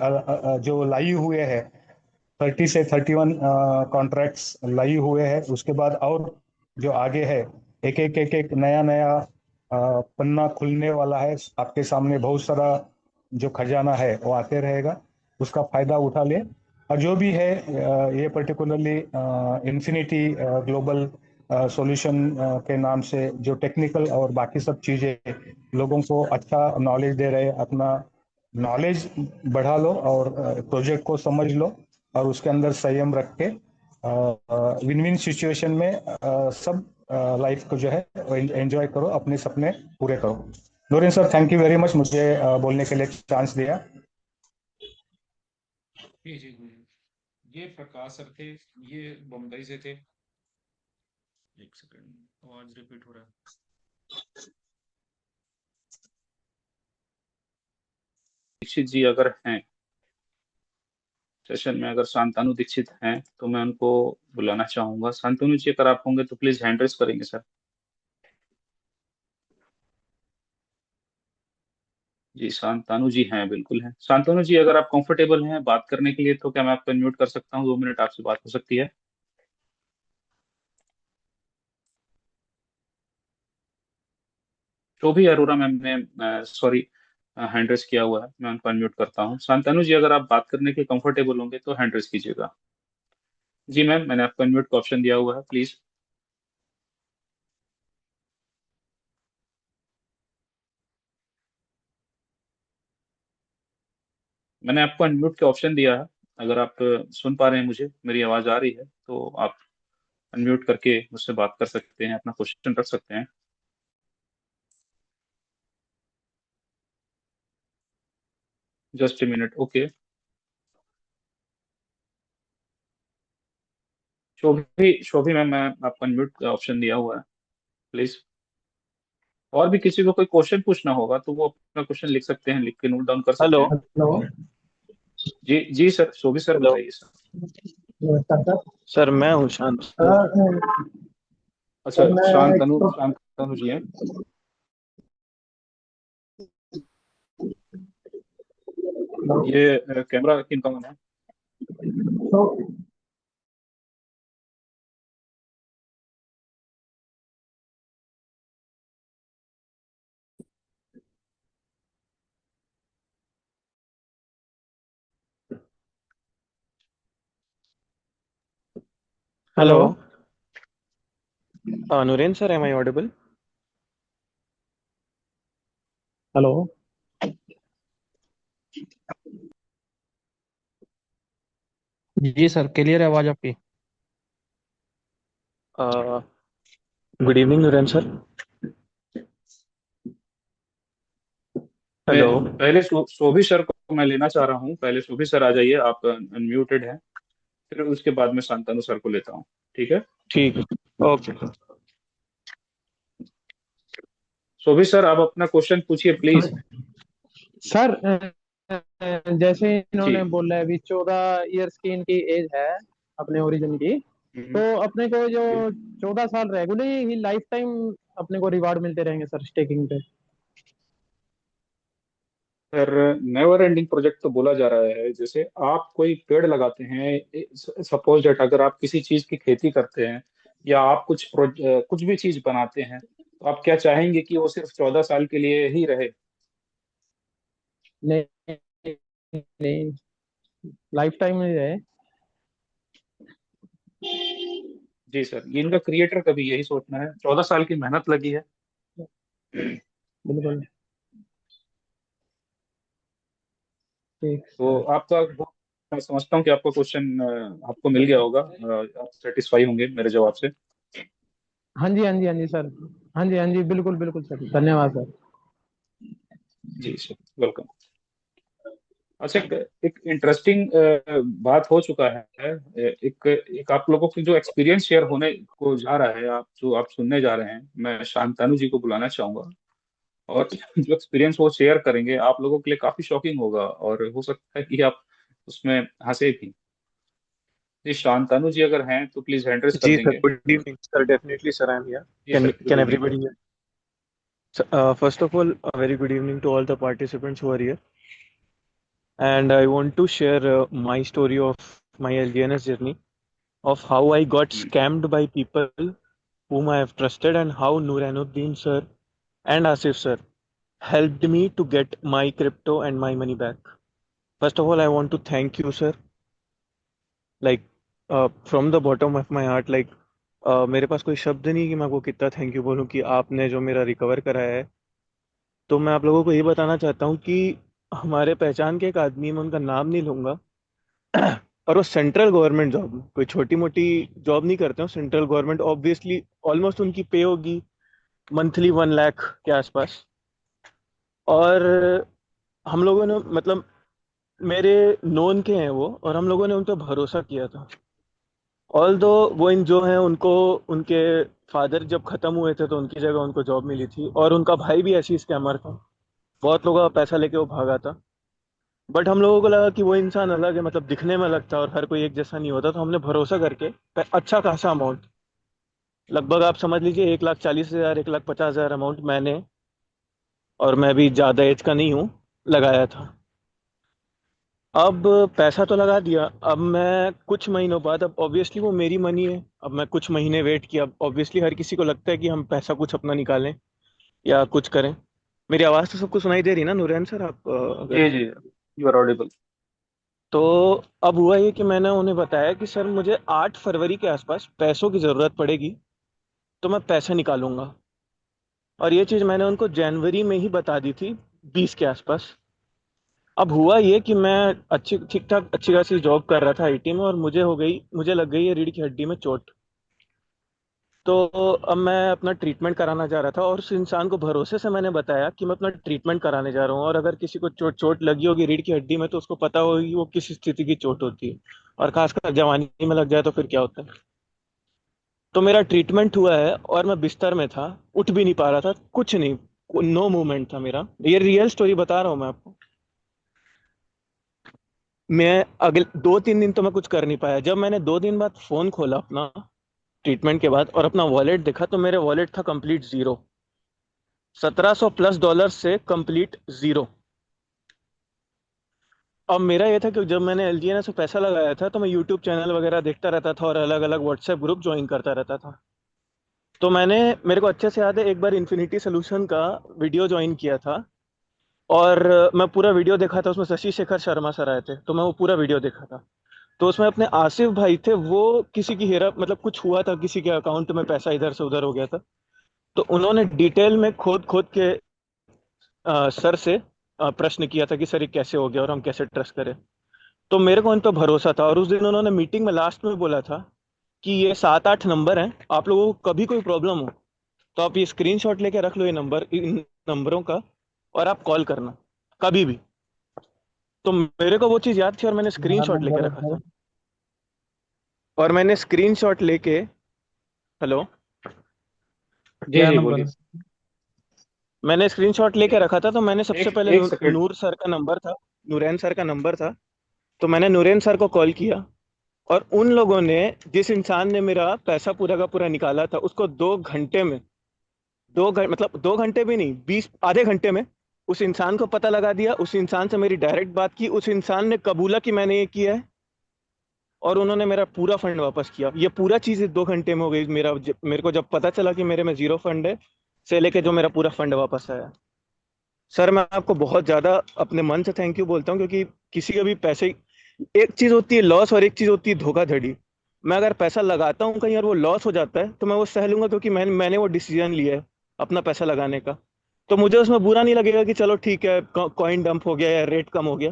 [SPEAKER 3] जो लाइव हुए हैं 30 से 31 कॉन्ट्रैक्ट्स लाइव हुए हैं। उसके बाद और जो आगे है एक एक एक एक नया नया पन्ना खुलने वाला है आपके सामने, बहुत सारा जो खजाना है वो आते रहेगा, उसका फायदा उठा ले। और जो भी है ये पर्टिकुलरली इन्फिनिटी ग्लोबल सॉल्यूशन के नाम से जो टेक्निकल और बाकी सब चीजें लोगों को अच्छा नॉलेज दे रहे हैं, अपना नॉलेज बढ़ा लो और प्रोजेक्ट को समझ लो और उसके अंदर संयम रख के विन विन सिचुएशन में सब लाइफ को जो है एंजॉय करो, अपने सपने पूरे करो। Noorin sir, thank you very much मुझे बोलने के लिए चांस दिया।
[SPEAKER 1] जी जी जी। ये प्रकाश सर थे, ये बम्बई से थे। एक सेकंड, आवाज रिपीट हो रहा है। दीक्षित जी अगर हैं सेशन में, अगर शांतनु दीक्षित हैं तो मैं उनको बुलाना चाहूंगा। शांतनु जी अगर आप होंगे तो प्लीज हैंड रेस करेंगे सर। जी शांतनु जी हैं, बिल्कुल हैं। शांतनु जी अगर आप कंफर्टेबल हैं बात करने के लिए तो क्या मैं आपको म्यूट कर सकता हूँ? 2 मिनट आपसे बात हो सकती है। शोभी अरोरा मैम ने सॉरी हैंड रेस किया हुआ है, मैं उनको अनम्यूट करता हूँ। शांतनु जी, अगर आप बात करने के कंफर्टेबल होंगे तो हैंड रेस कीजिएगा। जी मैम, मैंने आपको अनम्यूट का ऑप्शन दिया हुआ है, प्लीज। मैंने आपको अनम्यूट का ऑप्शन दिया है। अगर आप सुन पा रहे हैं, मुझे मेरी आवाज आ रही है, तो आप अनम्यूट करके मुझसे बात कर सकते हैं, अपना क्वेश्चन रख सकते हैं। Just a minute, okay. शोभी शोभी ma'am, मैं आपको अनम्यूट का ऑप्शन दिया हुआ है, प्लीज। और भी किसी को कोई क्वेश्चन पूछना होगा तो वो अपना क्वेश्चन लिख सकते हैं, लिख के नोट डाउन कर सकते
[SPEAKER 4] हेलो।
[SPEAKER 1] हैं।
[SPEAKER 5] हेलो।
[SPEAKER 1] जी जी सर, शोभी सर
[SPEAKER 4] हेलो
[SPEAKER 1] बताइए सर।
[SPEAKER 5] नमस्कार सर।
[SPEAKER 4] सर, मैं हूँ शांत सर।
[SPEAKER 5] सर
[SPEAKER 1] अच्छा,
[SPEAKER 5] सर मैं
[SPEAKER 1] शांतनु जी हैं। ये कैमरा किनका ऑन है?
[SPEAKER 5] तो
[SPEAKER 4] hello.
[SPEAKER 5] Hello.
[SPEAKER 4] Nuren sir, am I audible?
[SPEAKER 5] Hello. Ji sir, clear है आवाज आपकी?
[SPEAKER 4] Good evening Nuren sir.
[SPEAKER 1] मैं
[SPEAKER 4] हेलो।
[SPEAKER 1] पहले शोभी सर को मैं लेना चाह रहा हूँ। पहले शोभी सर आ जाइए, आप अनम्यूटेड हैं। फिर उसके बाद मैं शांतनु सर को लेता हूँ, ठीक है?
[SPEAKER 4] ठीक है, ओके।
[SPEAKER 1] शोभी सर, आप अपना क्वेश्चन पूछिए प्लीज।
[SPEAKER 5] सर जैसे
[SPEAKER 1] जी।
[SPEAKER 5] इन्होंने बोला है अभी 14 इयर्स की इनकी एज है अपने ओरिजिन की। तो
[SPEAKER 1] हम्म,
[SPEAKER 5] अपने को जो
[SPEAKER 1] जी
[SPEAKER 5] 14 साल रेगुलरली ही लाइफ टाइम अपने को रिवार्ड मिलते रहेंगे सर स्टेकिंग पे?
[SPEAKER 1] सर, नेवर एंडिंग प्रोजेक्ट तो बोला जा रहा है। जैसे आप कोई पेड़ लगाते हैं, सपोज डेट अगर आप किसी चीज की खेती करते हैं, या आप कुछ भी चीज बनाते हैं, तो आप क्या चाहेंगे कि वो सिर्फ 14 साल के लिए ही रहे?
[SPEAKER 5] नहीं, नहीं, लाइफ टाइम ही रहे।
[SPEAKER 1] जी सर, ये इनका क्रिएटर का भी यही सोचना है। 14 साल की मेहनत लगी है।
[SPEAKER 5] बिल्कुल ठीक
[SPEAKER 1] तो
[SPEAKER 5] सर।
[SPEAKER 1] आपका मैं समझता हूँ कि आपका क्वेश्चन आपको मिल गया होगा। आप सेटिस्फाई होंगे मेरे जवाब से।
[SPEAKER 5] हाँ जी, हाँ जी, हाँ जी सर। हाँ जी, हाँ जी, बिल्कुल बिल्कुल सर, धन्यवाद सर।
[SPEAKER 1] जी सर, वेलकम। अच्छा, एक इंटरेस्टिंग बात हो चुका है। एक एक आप लोगों की जो एक्सपीरियंस शेयर होने को जा रहा है, आप सुनने जा रहे हैं, मैं शांतानु जी को बुलाना चाहूंगा। और जो एक्सपीरियंस वो शेयर करेंगे, आप लोगों के लिए काफी शॉकिंग होगा, और हो सकता है कि आप उसमें हंसे भी। जी, शांतानु जी अगर हैं तो प्लीज हैंड रेस कर
[SPEAKER 4] जी सर,
[SPEAKER 1] देंगे।
[SPEAKER 4] Good evening sir. Definitely sir, I am here.
[SPEAKER 1] जी
[SPEAKER 4] can
[SPEAKER 1] sir, good
[SPEAKER 4] can
[SPEAKER 1] evening.
[SPEAKER 4] Everybody here? First of all, a very good evening to all the participants who are here, and I want to share my story of my LGNS journey, of how I got scammed by people whom I have trusted, and how Noorainuddin sir and Asif sir helped me to get my crypto and my money back. First of all, I want to thank you, sir. Like, from the bottom of my heart, like, मेरे पास कोई शब्द नहीं कि मैं आपको कितना thank you बोलूं कि आपने जो मेरा रिकवर कराया है। तो मैं आप लोगों को ये बताना चाहता हूँ कि हमारे पहचान के एक आदमी, मैं उनका नाम नहीं लूंगा, और वो सेंट्रल गवर्नमेंट जॉब, कोई छोटी मोटी जॉब नहीं करते हो, सेंट्रल गवर्नमेंट, ऑब्वियसली ऑलमोस्ट उनकी पे होगी मंथली 1 लाख के आसपास। और हम लोगों ने, मतलब, मेरे नोन के हैं वो, और हम लोगों ने उन पर भरोसा किया था। ऑल दो वो इन जो हैं उनको, उनके फादर जब खत्म हुए थे तो उनकी जगह उनको जॉब मिली थी, और उनका भाई भी ऐसी स्कैमर था। बहुत लोगों का पैसा लेके वो भागा था। बट हम लोगों को लगा कि वो इंसान अलग है, मतलब दिखने में अलग था, और हर कोई एक जैसा नहीं होता, तो हमने भरोसा करके अच्छा खासा अमाउंट, लगभग आप समझ लीजिए 1,40,000, 1,50,000 अमाउंट मैंने, और मैं भी ज़्यादा एज का नहीं हूँ, लगाया था। अब पैसा तो लगा दिया। अब मैं कुछ महीनों बाद, अब ऑब्वियसली वो मेरी मनी है, अब मैं कुछ महीने वेट किया। अब ऑब्वियसली हर किसी को लगता है कि हम पैसा कुछ अपना निकालें। या कुछ करें। मेरी आवाज़ तो सबको सुनाई दे रही ना नूरैन सर? आप अगर
[SPEAKER 1] जी जी, यू आर ऑडिबल।
[SPEAKER 4] तो अब हुआ ये कि मैंने उन्हें बताया कि सर मुझे 8 फरवरी के आसपास पैसों की ज़रूरत पड़ेगी, तो मैं पैसे निकालूंगा। और ये चीज़ मैंने उनको जनवरी में ही बता दी थी, 20 के आसपास। अब हुआ ये कि मैं अच्छी ठीक ठाक अच्छी खासी जॉब कर रहा था आईटी में, और मुझे लग गई है रीढ़ की हड्डी में चोट। तो अब मैं अपना ट्रीटमेंट कराना जा रहा था, और उस इंसान को भरोसे से मैंने बताया कि मैं अपना ट्रीटमेंट कराने जा रहा हूँ, और अगर किसी को चोट चोट लगी होगी रीढ़ की हड्डी में तो उसको पता होगी वो किस स्थिति की चोट होती है, और खासकर जवानी में लग जाए तो फिर क्या होता है। तो मेरा ट्रीटमेंट हुआ है और मैं बिस्तर में था, उठ भी नहीं पा रहा था, कुछ नहीं, नो मूवमेंट था मेरा। ये रियल स्टोरी बता रहा हूँ मैं आपको। मैं अगले 2-3 दिन तो मैं कुछ कर नहीं पाया। जब मैंने 2 दिन बाद फोन खोला अपना ट्रीटमेंट के बाद और अपना वॉलेट देखा, तो मेरे वॉलेट था कंप्लीट जीरो। $1700+ से कंप्लीट जीरो। अब मेरा ये था कि जब मैंने एलजीएनएस में पैसा लगाया था तो मैं यूट्यूब चैनल वगैरह देखता रहता था और अलग अलग व्हाट्सएप ग्रुप ज्वाइन करता रहता था। तो मेरे को अच्छे से याद है, एक बार इन्फिनिटी सोल्यूशन का वीडियो ज्वाइन किया था, और मैं पूरा वीडियो देखा था। उसमें शशि शेखर शर्मा सर आए थे, तो मैं वो पूरा वीडियो देखा था। तो उसमें अपने आसिफ भाई थे, वो किसी की हेरा मतलब कुछ हुआ था, किसी के अकाउंट में पैसा इधर से उधर हो गया था। तो उन्होंने डिटेल में खोद खोद के सर से प्रश्न किया था कि सर ये कैसे हो गया और हम कैसे ट्रस्ट करें। तो मेरे को उन पर भरोसा था, और उस दिन उन्होंने मीटिंग में लास्ट में बोला था कि ये 7-8 नंबर हैं, आप लोगों को कभी कोई प्रॉब्लम हो तो आप ये स्क्रीनशॉट लेके रख लो, ये नंबर, इन नंबरों का, और आप कॉल करना कभी भी। तो मेरे को वो चीज़ याद थी, और मैंने
[SPEAKER 5] हमारा
[SPEAKER 4] स्क्रीनशॉट लेके
[SPEAKER 5] नंबर
[SPEAKER 4] रखा
[SPEAKER 5] है।
[SPEAKER 4] था। और मैंने स्क्रीनशॉट लेके, हेलो,
[SPEAKER 1] जी
[SPEAKER 5] क्या
[SPEAKER 1] जी
[SPEAKER 5] नंबर
[SPEAKER 1] बोलिए।
[SPEAKER 5] है?
[SPEAKER 4] मैंने स्क्रीनशॉट लेके रखा था। तो मैंने सबसे
[SPEAKER 1] एक
[SPEAKER 4] पहले
[SPEAKER 1] एक सेकंड।
[SPEAKER 4] नूर सर का नंबर था, नूरैन सर का नंबर था। तो मैंने नूरैन सर को कॉल किया, और उन लोगों ने, जिस इंसान ने मेरा पैसा पूरा का पूरा निकाला था, उसको 2 घंटे में, 2 घंटे मतलब 2 घंटे भी नहीं, 20 आधे घंटे में उस इंसान को पता लगा दिया। उस इंसान से मेरी डायरेक्ट बात की, उस इंसान ने कबूला कि मैंने ये किया है, और उन्होंने मेरा पूरा फंड वापस किया। ये पूरा चीज़ 2 घंटे में हो गई। मेरे को जब पता चला कि मेरे में जीरो फंड है, से लेके जो मेरा पूरा फंड वापस आया। सर मैं आपको बहुत ज़्यादा अपने मन से थैंक यू बोलता हूँ, क्योंकि किसी के भी पैसे, एक चीज़ होती है लॉस और एक चीज़ होती है धोखाधड़ी। मैं अगर पैसा लगाता हूँ कहीं और वो लॉस हो जाता है तो मैं वो सह लूंगा, क्योंकि मैंने वो डिसीजन लिया है अपना पैसा लगाने का। तो मुझे उसमें बुरा नहीं लगेगा कि चलो ठीक है, कॉइन डंप हो गया या रेट कम हो गया,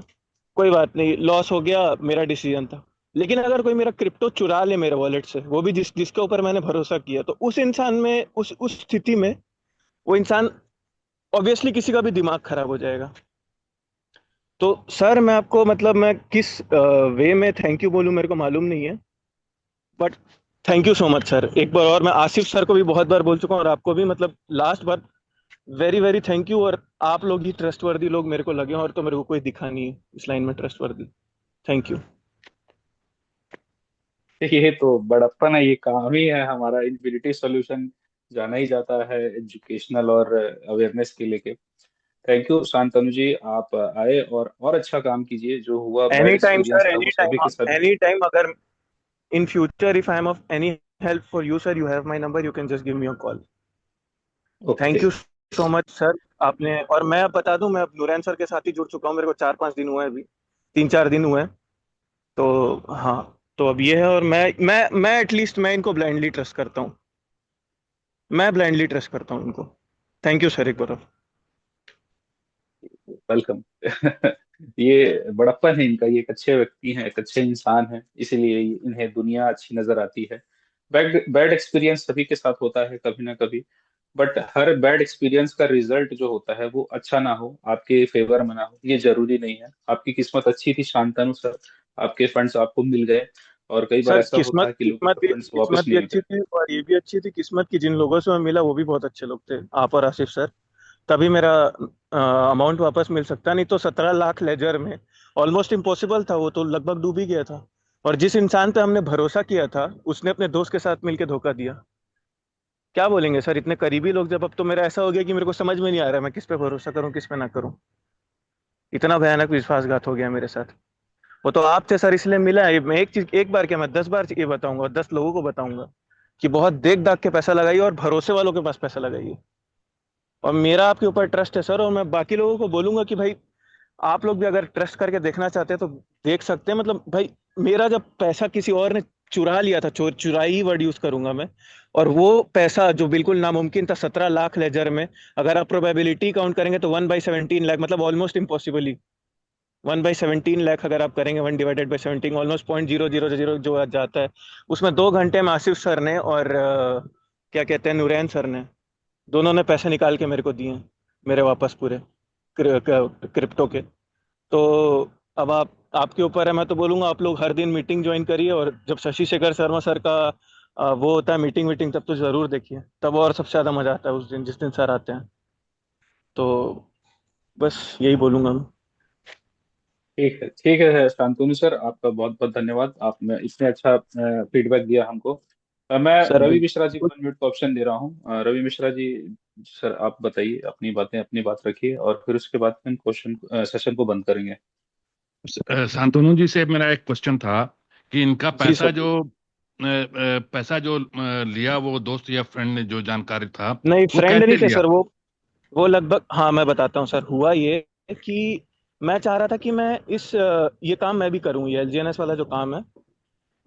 [SPEAKER 4] कोई बात नहीं, लॉस हो गया, मेरा डिसीजन था। लेकिन अगर कोई मेरा क्रिप्टो चुरा ले मेरे वॉलेट से, वो भी जिसके ऊपर मैंने भरोसा किया, तो उस इंसान में, उस स्थिति में वो इंसान, ऑब्वियसली किसी का भी दिमाग खराब हो जाएगा। तो सर मैं आपको मतलब मैं किस वे में थैंक यू बोलूं मेरे को मालूम नहीं है, but thank you so much sir. एक बार और मैं आसिफ सर को भी बहुत बार बोल चुका हूँ, और आपको भी, मतलब last bar, very very thank you. और आप लोग ही ट्रस्टवर्दी लोग मेरे को लगे, और तो मेरे को कोई दिखा नहीं है इस लाइन में ट्रस्टवर्दी। Thank you.
[SPEAKER 1] ये तो बड़प्पन है, ये काम ही है हमारा। इन्फिनिटी सॉल्यूशन जाना ही जाता है एजुकेशनल और अवेयरनेस के लेके। थैंक यू शांतनु जी, आप आए और अच्छा काम कीजिए। जो हुआ bad
[SPEAKER 4] any time
[SPEAKER 1] experience
[SPEAKER 4] sir,
[SPEAKER 1] था
[SPEAKER 4] एनी
[SPEAKER 1] वो सभी
[SPEAKER 4] टाइम,
[SPEAKER 1] के सभी।
[SPEAKER 4] Any time. अगर in future if I am of any help for you sir, you have my number, you can just give me a call.
[SPEAKER 1] Okay.
[SPEAKER 4] Thank you so much sir. आपने, और मैं अब बता दूं, मैं अब नूरैन सर के साथ ही जुड़ चुका हूँ। मेरे को 4-5 दिन हुए हैं अभी, 3-4 दिन हुए हैं। तो हाँ, तो अब ये है। और मैं एटलीस्ट मैं इनको ब्लाइंडली ट्रस्ट करता हूँ। मैं ब्लाइंडली ट्रस्ट करता हूँ इनको। थैंक यू सर एक बार और।
[SPEAKER 1] वेलकम। ये बड़प्पन है इनका, ये एक अच्छे व्यक्ति हैं, एक अच्छे इंसान हैं, इसीलिए इन्हें दुनिया अच्छी नजर आती है। बैड बैड एक्सपीरियंस सभी के साथ होता है कभी ना कभी, बट हर बैड एक्सपीरियंस का रिजल्ट जो होता है वो अच्छा ना हो, आपके फेवर में ना हो, ये जरूरी नहीं है। आपकी किस्मत अच्छी थी शांतनु सर, आपके फंड्स आपको मिल गए। और कई बार
[SPEAKER 4] सर
[SPEAKER 1] ऐसा होता
[SPEAKER 4] किस्मत
[SPEAKER 1] है कि लोगों
[SPEAKER 4] किस्मत
[SPEAKER 1] के
[SPEAKER 4] भी
[SPEAKER 1] फंड्स वापस
[SPEAKER 4] किस्मत भी
[SPEAKER 1] नहीं
[SPEAKER 4] अच्छी
[SPEAKER 1] आते।
[SPEAKER 4] थी, और ये भी अच्छी थी किस्मत की, जिन लोगों से मैं मिला वो भी बहुत अच्छे लोग थे, आप और आसिफ सर। तभी मेरा अमाउंट वापस मिल सकता, नहीं तो 17 लाख लेजर में ऑलमोस्ट इम्पॉसिबल था, वो तो लगभग डूब ही गया था। और जिस इंसान पे हमने भरोसा किया था, उसने अपने दोस्त के साथ मिलकर धोखा दिया। क्या बोलेंगे सर, इतने करीबी लोग जब, अब तो मेरा ऐसा हो गया कि मेरे को समझ में नहीं आ रहा मैं किस पे भरोसा करूं किस पे ना करूं। इतना भयानक विश्वासघात हो गया मेरे साथ। वो तो आप थे सर इसलिए मिला है। मैं एक चीज, एक बार क्या, मैं 10 बार ये बताऊंगा, 10 लोगों को बताऊंगा कि बहुत देख दाग के पैसा लगाइए और भरोसे वालों के पास पैसा लगाइए। और मेरा आपके ऊपर ट्रस्ट है सर, और मैं बाकी लोगों को बोलूंगा कि भाई आप लोग भी अगर ट्रस्ट करके देखना चाहते हैं तो देख सकते हैं। मतलब भाई मेरा जब पैसा किसी और ने चुरा लिया था, चुराई ही वर्ड यूज करूंगा मैं, और वो पैसा जो बिल्कुल नामुमकिन था 17 लाख लेजर में, अगर आप प्रोबेबिलिटी काउंट करेंगे तो 1/17 लाख, मतलब ऑलमोस्ट इम्पॉसिबल ही। 1/17 लाख अगर आप करेंगे, 1/17, ऑलमोस्ट 0.000 जो आ जाता है, उसमें 2 घंटे में आसिफ सर ने और क्या कहते हैं, नुरैन सर ने, दोनों ने पैसे निकाल के मेरे को दिए, मेरे वापस पूरे क्रिप्टो के। तो अब आपके ऊपर है। मैं तो बोलूंगा आप लोग हर दिन मीटिंग ज्वाइन करिए, और जब शशि शेखर शर्मा सर का वो होता है मीटिंग वीटिंग, तब तो जरूर देखिए, तब और सबसे ज्यादा मजा आता है उस दिन, जिस दिन सर आते हैं। तो बस यही बोलूंगा मैं।
[SPEAKER 1] ठीक है शांतनु सर, आपका बहुत बहुत धन्यवाद, आपने इतने अच्छा फीडबैक दिया हमको। मैं
[SPEAKER 4] सर
[SPEAKER 1] रवि मिश्रा जी
[SPEAKER 4] बिल्कुल।
[SPEAKER 1] को अनम्यूट का ऑप्शन दे रहा हूँ। रवि मिश्रा जी, सर आप बताइए, अपनी बात रखिए, और फिर उसके बाद हम क्वेश्चन सेशन को बंद करेंगे।
[SPEAKER 6] शांतनु जी से मेरा एक क्वेश्चन था कि इनका
[SPEAKER 4] जी सर।
[SPEAKER 6] पैसा जो लिया, वो दोस्त या फ्रेंड ने जो जानकारी था,
[SPEAKER 4] नहीं,
[SPEAKER 6] वो
[SPEAKER 4] फ्रेंड
[SPEAKER 6] कैसे
[SPEAKER 4] नहीं थे
[SPEAKER 6] लिया?
[SPEAKER 4] सर वो लगभग, हाँ मैं बताता हूँ सर। हुआ ये कि मैं चाह रहा था कि मैं ये काम मैं भी करूँ, ये एलजीएनएस वाला जो काम है।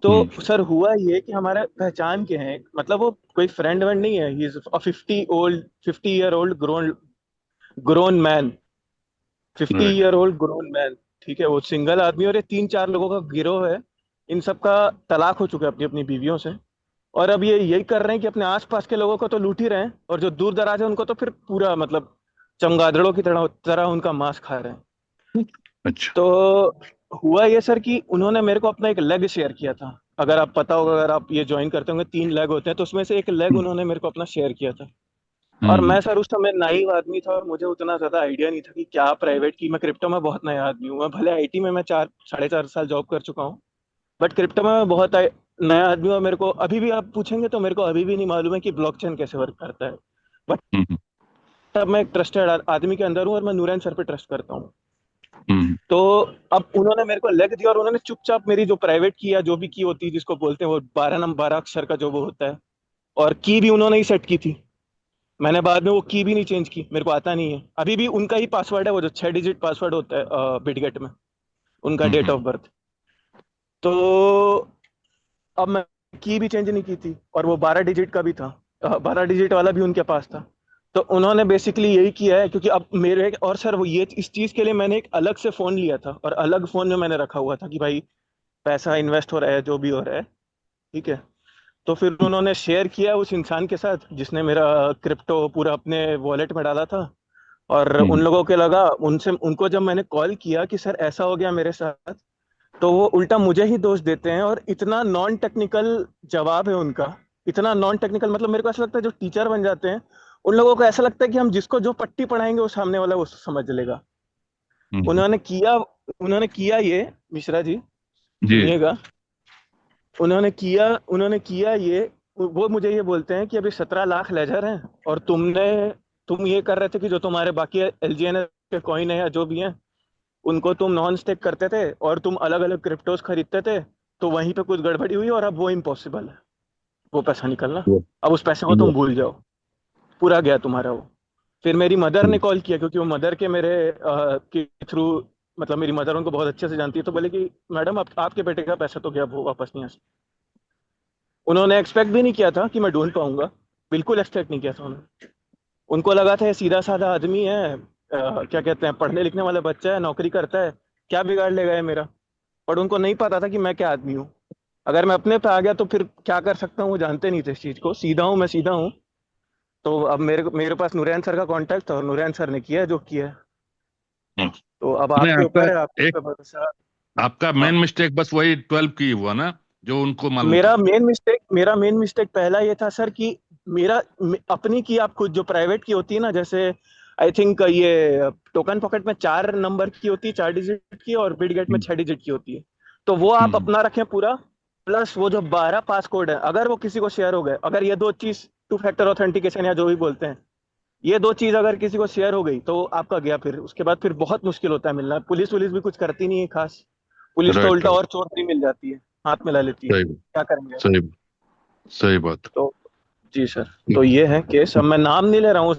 [SPEAKER 4] तो
[SPEAKER 6] हम्म।
[SPEAKER 4] सर हुआ ये कि हमारे पहचान के हैं, मतलब वो कोई फ्रेंड वेंड नहीं है, he is a 50 year old grown grown man, fifty
[SPEAKER 6] right.
[SPEAKER 4] Year old grown man. ठीक है, वो सिंगल आदमी, और ये 3-4 लोगों का गिरोह है। इन सब का तलाक हो चुका है अपनी अपनी बीवियों से, और अब ये यही कर रहे हैं कि अपने आसपास के लोगों को तो लूट ही रहे हैं, और जो दूर दराज है उनको तो फिर पूरा मतलब चमगादड़ों की तरह तरह उनका मांस खा रहे हैं।
[SPEAKER 6] अच्छा।
[SPEAKER 4] तो हुआ ये सर कि उन्होंने मेरे को अपना एक लेग शेयर किया था। अगर आप पता होगा, अगर आप ये ज्वाइन करते होंगे, 3 लेग होते हैं, तो उसमें से एक लेग
[SPEAKER 6] हम्म।
[SPEAKER 4] उन्होंने मेरे को अपना शेयर किया था। और
[SPEAKER 6] हम्म।
[SPEAKER 4] मैं सर उस समय नाइव आदमी था, और मुझे उतना ज्यादा आइडिया नहीं था कि क्या प्राइवेट की, मैं क्रिप्टो में बहुत नया आदमी हूँ। मैं भले आईटी में मैं 4 साढ़े 4 साल जॉब कर चुका हूँ, बट क्रिप्टो में मैं बहुत नया आदमी हूँ। और मेरे को अभी भी आप पूछेंगे तो मेरे को अभी भी नहीं मालूम है कि ब्लॉकचेन कैसे वर्क करता है। बट
[SPEAKER 6] हम्म।
[SPEAKER 4] तब मैं एक ट्रस्टेड आदमी के अंदर हूँ, और मैं नूरन सर पे ट्रस्ट करता हूँ।
[SPEAKER 6] हम्म।
[SPEAKER 4] तो अब उन्होंने मेरे को लेग दिया, और उन्होंने चुपचाप मेरी जो प्राइवेट की या जो भी की होती है, जिसको बोलते हैं वो 12 अक्षर का जो वो होता है, और की भी उन्होंने ही सेट की थी। मैंने बाद में वो की भी नहीं चेंज की, मेरे को आता नहीं है। अभी भी उनका ही पासवर्ड है, वो जो 6 डिजिट पासवर्ड होता है बिटगेट में, उनका डेट
[SPEAKER 6] हम्म।
[SPEAKER 4] Of birth. तो अब मैं की भी चेंज नहीं की थी, और वो 12 डिजिट का भी था, 12 डिजिट वाला भी उनके पास था। तो उन्होंने बेसिकली यही किया है, क्योंकि अब मेरे, और सर वो ये इस चीज के लिए मैंने एक अलग से फोन लिया था, और अलग फोन में मैंने रखा हुआ था कि भाई पैसा इन्वेस्ट हो रहा है, जो भी हो रहा है, ठीक है। तो फिर उन्होंने शेयर किया उस इंसान के साथ जिसने मेरा क्रिप्टो पूरा अपने वॉलेट में डाला था। और उन
[SPEAKER 6] हम्म।
[SPEAKER 4] लोगों के लगा, उनसे उनको जब मैंने कॉल किया कि सर ऐसा हो गया मेरे साथ, तो वो उल्टा मुझे ही दोष देते हैं, और इतना नॉन टेक्निकल जवाब है उनका। इतना नॉन टेक्निकल, मतलब मेरे को ऐसा लगता है जो टीचर बन जाते हैं, उन लोगों को ऐसा लगता है कि हम जिसको जो पट्टी पढ़ाएंगे वो सामने वाला वो समझ लेगा।
[SPEAKER 6] हम्म।
[SPEAKER 4] उन्होंने किया उन्होंने किया ये, मिश्रा जी
[SPEAKER 6] जी।
[SPEAKER 4] सुनिएगा। उन्होंने किया ये, वो मुझे ये बोलते हैं कि अभी 17 लाख लेजर हैं, और तुम ये कर रहे थे कि जो तुम्हारे बाकी एलजीएनएस के कॉइन है या जो भी हैं, उनको तुम नॉन स्टेक करते थे, और तुम अलग अलग क्रिप्टोस खरीदते थे। तो वहीं पे कुछ गड़बड़ी हुई, और अब वो इम्पॉसिबल है, वो पैसा निकलना।
[SPEAKER 6] वो-
[SPEAKER 4] अब उस पैसे को
[SPEAKER 6] वो-
[SPEAKER 4] तुम भूल जाओ, पूरा गया तुम्हारा वो। फिर मेरी मदर ने
[SPEAKER 6] हम्म।
[SPEAKER 4] कॉल किया, क्योंकि वो मदर के मेरे के थ्रू, मतलब मेरी मदर उनको बहुत अच्छे से जानती है। तो बोले कि मैडम आपके बेटे का पैसा तो गया, वो वापस नहीं आ सकता। उन्होंने एक्सपेक्ट भी नहीं किया था कि मैं ढूंढ पाऊंगा, बिल्कुल एक्सपेक्ट नहीं किया था उन्होंने। उनको लगा था ये सीधा साधा आदमी है, क्या कहते हैं, पढ़ने लिखने वाला बच्चा है, नौकरी करता है, क्या बिगाड़ लेगा ये मेरा। पर उनको नहीं पता था कि मैं क्या आदमी हूँ। अगर मैं अपने पे आ गया तो फिर क्या कर सकता हूँ, वो जानते नहीं थे इस चीज को। सीधा हूँ, मैं सीधा हूँ। तो अब मेरे पास नुरैन सर का कांटेक्ट था, और नुरैन सर ने किया है जो किया है।
[SPEAKER 6] हम्म।
[SPEAKER 4] तो अब
[SPEAKER 6] नहीं,
[SPEAKER 4] आपके
[SPEAKER 6] आपका
[SPEAKER 4] ऊपर है, आपके
[SPEAKER 6] एक
[SPEAKER 4] ऊपर भरोसा।
[SPEAKER 6] आपका
[SPEAKER 4] हाँ,
[SPEAKER 6] मेन मिस्टेक बस वही 12 की हुआ ना, जो उनको मालूम था।
[SPEAKER 4] मेरा मेन मिस्टेक पहला ये था सर कि अपनी की, आप खुद जो प्राइवेट की होती है ना, जैसे आई थिंक ये टोकन पॉकेट में 4 नंबर की होती है, 4 डिजिट की, और बिटगेट में
[SPEAKER 6] हम्म।
[SPEAKER 4] 6 डिजिट की होती है। तो वो आप
[SPEAKER 6] हम्म।
[SPEAKER 4] अपना रखें पूरा, प्लस वो जो 12 पास कोड है, अगर वो किसी को शेयर हो गए, अगर ये दो चीज, 2 फैक्टर ऑथेंटिकेशन या जो भी बोलते हैं, ये दो चीज अगर किसी को शेयर हो गई तो आपका गया। फिर उसके बाद फिर बहुत मुश्किल होता है मिलना। पुलिस वुलिस भी कुछ करती नहीं है खास। पुलिस तो
[SPEAKER 6] राइट,
[SPEAKER 4] उल्टा
[SPEAKER 6] राइट।
[SPEAKER 4] और चोर नहीं मिल जाती है, हाथ मिला लेती है,
[SPEAKER 6] सही
[SPEAKER 4] क्या करेंगे।
[SPEAKER 6] सही सही बात।
[SPEAKER 4] तो जी सर, तो ये है केस। अब मैं नाम नहीं ले रहा हूँ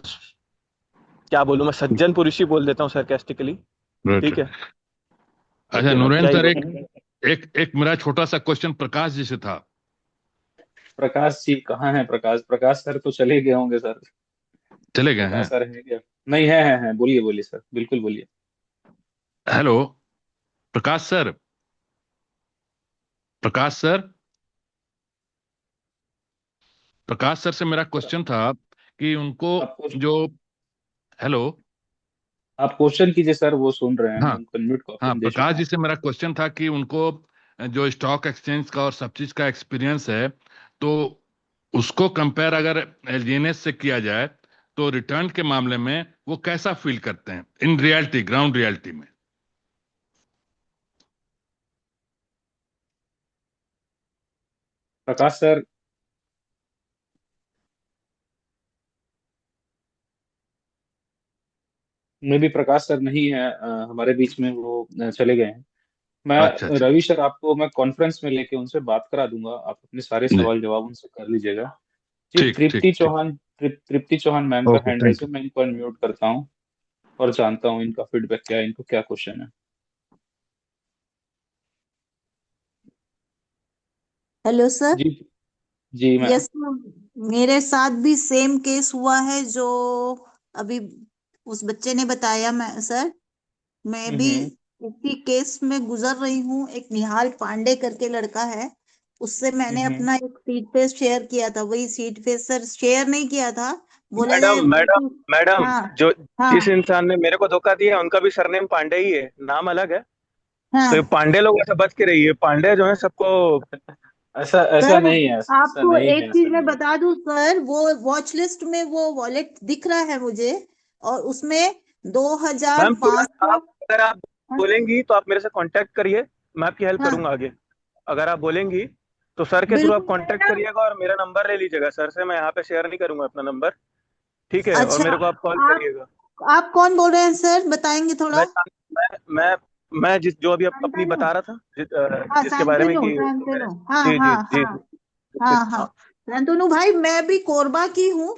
[SPEAKER 4] क्या बोलूं, मैं सज्जन पुरुष ही बोल देता हूँ सरकास्टिकली। ठीक
[SPEAKER 6] राइट।
[SPEAKER 4] है।
[SPEAKER 6] अच्छा
[SPEAKER 4] लेकिन अब
[SPEAKER 6] नुरेन
[SPEAKER 4] क्या ही
[SPEAKER 6] सर,
[SPEAKER 4] बोलूं।
[SPEAKER 6] एक एक मेरा छोटा सा क्वेश्चन प्रकाश जी से था।
[SPEAKER 1] प्रकाश जी कहाँ हैं? प्रकाश प्रकाश सर तो चले गए होंगे सर।
[SPEAKER 6] चले गए
[SPEAKER 1] प्रकाश
[SPEAKER 6] हैं?
[SPEAKER 1] सर हैं क्या? नहीं, है, बोलिए बोलिए सर, बिल्कुल बोलिए।
[SPEAKER 6] हेलो प्रकाश सर, प्रकाश सर, प्रकाश सर से मेरा क्वेश्चन था कि उनको
[SPEAKER 1] आपको
[SPEAKER 6] जो, हेलो,
[SPEAKER 1] आप क्वेश्चन कीजिए सर, वो सुन रहे हैं, मैं
[SPEAKER 6] हाँ
[SPEAKER 1] उनको म्यूट का
[SPEAKER 6] हाँ,
[SPEAKER 1] ऑप्शन दे
[SPEAKER 6] प्रकाश
[SPEAKER 1] चुका
[SPEAKER 6] जी
[SPEAKER 1] हूँ।
[SPEAKER 6] से मेरा क्वेश्चन था कि उनको जो स्टॉक एक्सचेंज का और सब चीज का एक्सपीरियंस है, तो उसको कंपेयर अगर एलजीएनएस से किया जाए तो रिटर्न के मामले में वो कैसा फील करते हैं इन रियलिटी, ग्राउंड रियलिटी में?
[SPEAKER 1] प्रकाश सर, में भी प्रकाश सर नहीं है हमारे बीच में, वो चले गए हैं।
[SPEAKER 6] अच्छा
[SPEAKER 1] मैं
[SPEAKER 6] अच्छा।
[SPEAKER 1] रवि सर आपको मैं कॉन्फ्रेंस में लेके उनसे बात करा दूंगा, आप अपने सारे
[SPEAKER 6] जी,
[SPEAKER 1] सवाल जवाब उनसे कर लीजिएगा। जी,
[SPEAKER 6] ठीक ठीक
[SPEAKER 1] तृप्ति
[SPEAKER 6] ठीक।
[SPEAKER 1] चौहान, तृप्ति चौहान मैम का
[SPEAKER 6] ओके,
[SPEAKER 1] हैंड
[SPEAKER 6] थैंक
[SPEAKER 1] रेज है,
[SPEAKER 6] यू।
[SPEAKER 1] मैं इनको अनम्यूट करता हूँ और जानता हूँ इनका फीडबैक क्या है, इनको क्या क्वेश्चन है।
[SPEAKER 7] Hello sir.
[SPEAKER 1] जी, जी मैम।
[SPEAKER 7] यस मैम, मेरे साथ भी सेम केस हुआ है जो अभी उस बच्चे ने बताया। मैं सर, मैं भी
[SPEAKER 1] हम्म।
[SPEAKER 7] इसी केस में गुजर रही हूँ। एक निहाल पांडे करके लड़का है, उससे मैंने
[SPEAKER 1] हम्म।
[SPEAKER 7] अपना एक सीट पे शेयर किया था। वही सीट पे सर शेयर नहीं किया था, बोला जाए
[SPEAKER 4] मैडम मैडम
[SPEAKER 7] उसी।
[SPEAKER 4] मैडम,
[SPEAKER 7] हाँ
[SPEAKER 4] जो जिस
[SPEAKER 7] हाँ
[SPEAKER 4] इंसान ने मेरे को धोखा दिया उनका भी सरनेम पांडे ही है, नाम अलग है। तो ये
[SPEAKER 7] हाँ
[SPEAKER 4] पांडे लोगों से बच के रहिए, पांडे जो है सबको।
[SPEAKER 1] ऐसा ऐसा
[SPEAKER 7] सर,
[SPEAKER 1] नहीं है, ऐसा
[SPEAKER 7] आपको
[SPEAKER 1] नहीं
[SPEAKER 7] एक
[SPEAKER 1] है,
[SPEAKER 7] चीज
[SPEAKER 1] ऐसा
[SPEAKER 7] मैं
[SPEAKER 1] नहीं है।
[SPEAKER 7] बता दूं सर, वो वॉच लिस्ट में वो वॉलेट दिख रहा है मुझे, और उसमें दो हजार
[SPEAKER 4] मैम
[SPEAKER 7] पाँच
[SPEAKER 4] तुरंत
[SPEAKER 7] सौ
[SPEAKER 4] आप, अगर आप बोलेंगी तो आप मेरे से कांटेक्ट करिए, मैं आपकी हेल्प
[SPEAKER 7] हाँ
[SPEAKER 4] करूंगा आगे। अगर आप बोलेंगी तो सर के थ्रू आप
[SPEAKER 7] बिल्कुल। मैं
[SPEAKER 4] कांटेक्ट
[SPEAKER 7] ना,
[SPEAKER 4] करिएगा और मेरा नंबर ले लीजिएगा सर से। मैं यहाँ पे शेयर नहीं करूंगा अपना नंबर। ठीक है, और
[SPEAKER 7] अच्छा,
[SPEAKER 4] मेरे को आप कॉल
[SPEAKER 7] आप
[SPEAKER 4] करिएगा।
[SPEAKER 7] आप कौन बोल रहे हैं सर, बताएंगे
[SPEAKER 4] मैं
[SPEAKER 7] थोड़ा?
[SPEAKER 4] मैं मैं मैं जिस जो अभी अपनी
[SPEAKER 7] शांतनु।
[SPEAKER 4] बता रहा था,
[SPEAKER 7] हाँ
[SPEAKER 4] जिसके बारे में
[SPEAKER 7] शांतनु,
[SPEAKER 4] कि मेरे,
[SPEAKER 7] शांतनु, हाँ
[SPEAKER 4] जी
[SPEAKER 7] हाँ
[SPEAKER 4] जी जी
[SPEAKER 7] हाँ
[SPEAKER 4] जी।
[SPEAKER 7] हाँ हाँ।
[SPEAKER 4] हाँ,
[SPEAKER 7] शांतनु भाई, मैं भी कोरबा की हूँ,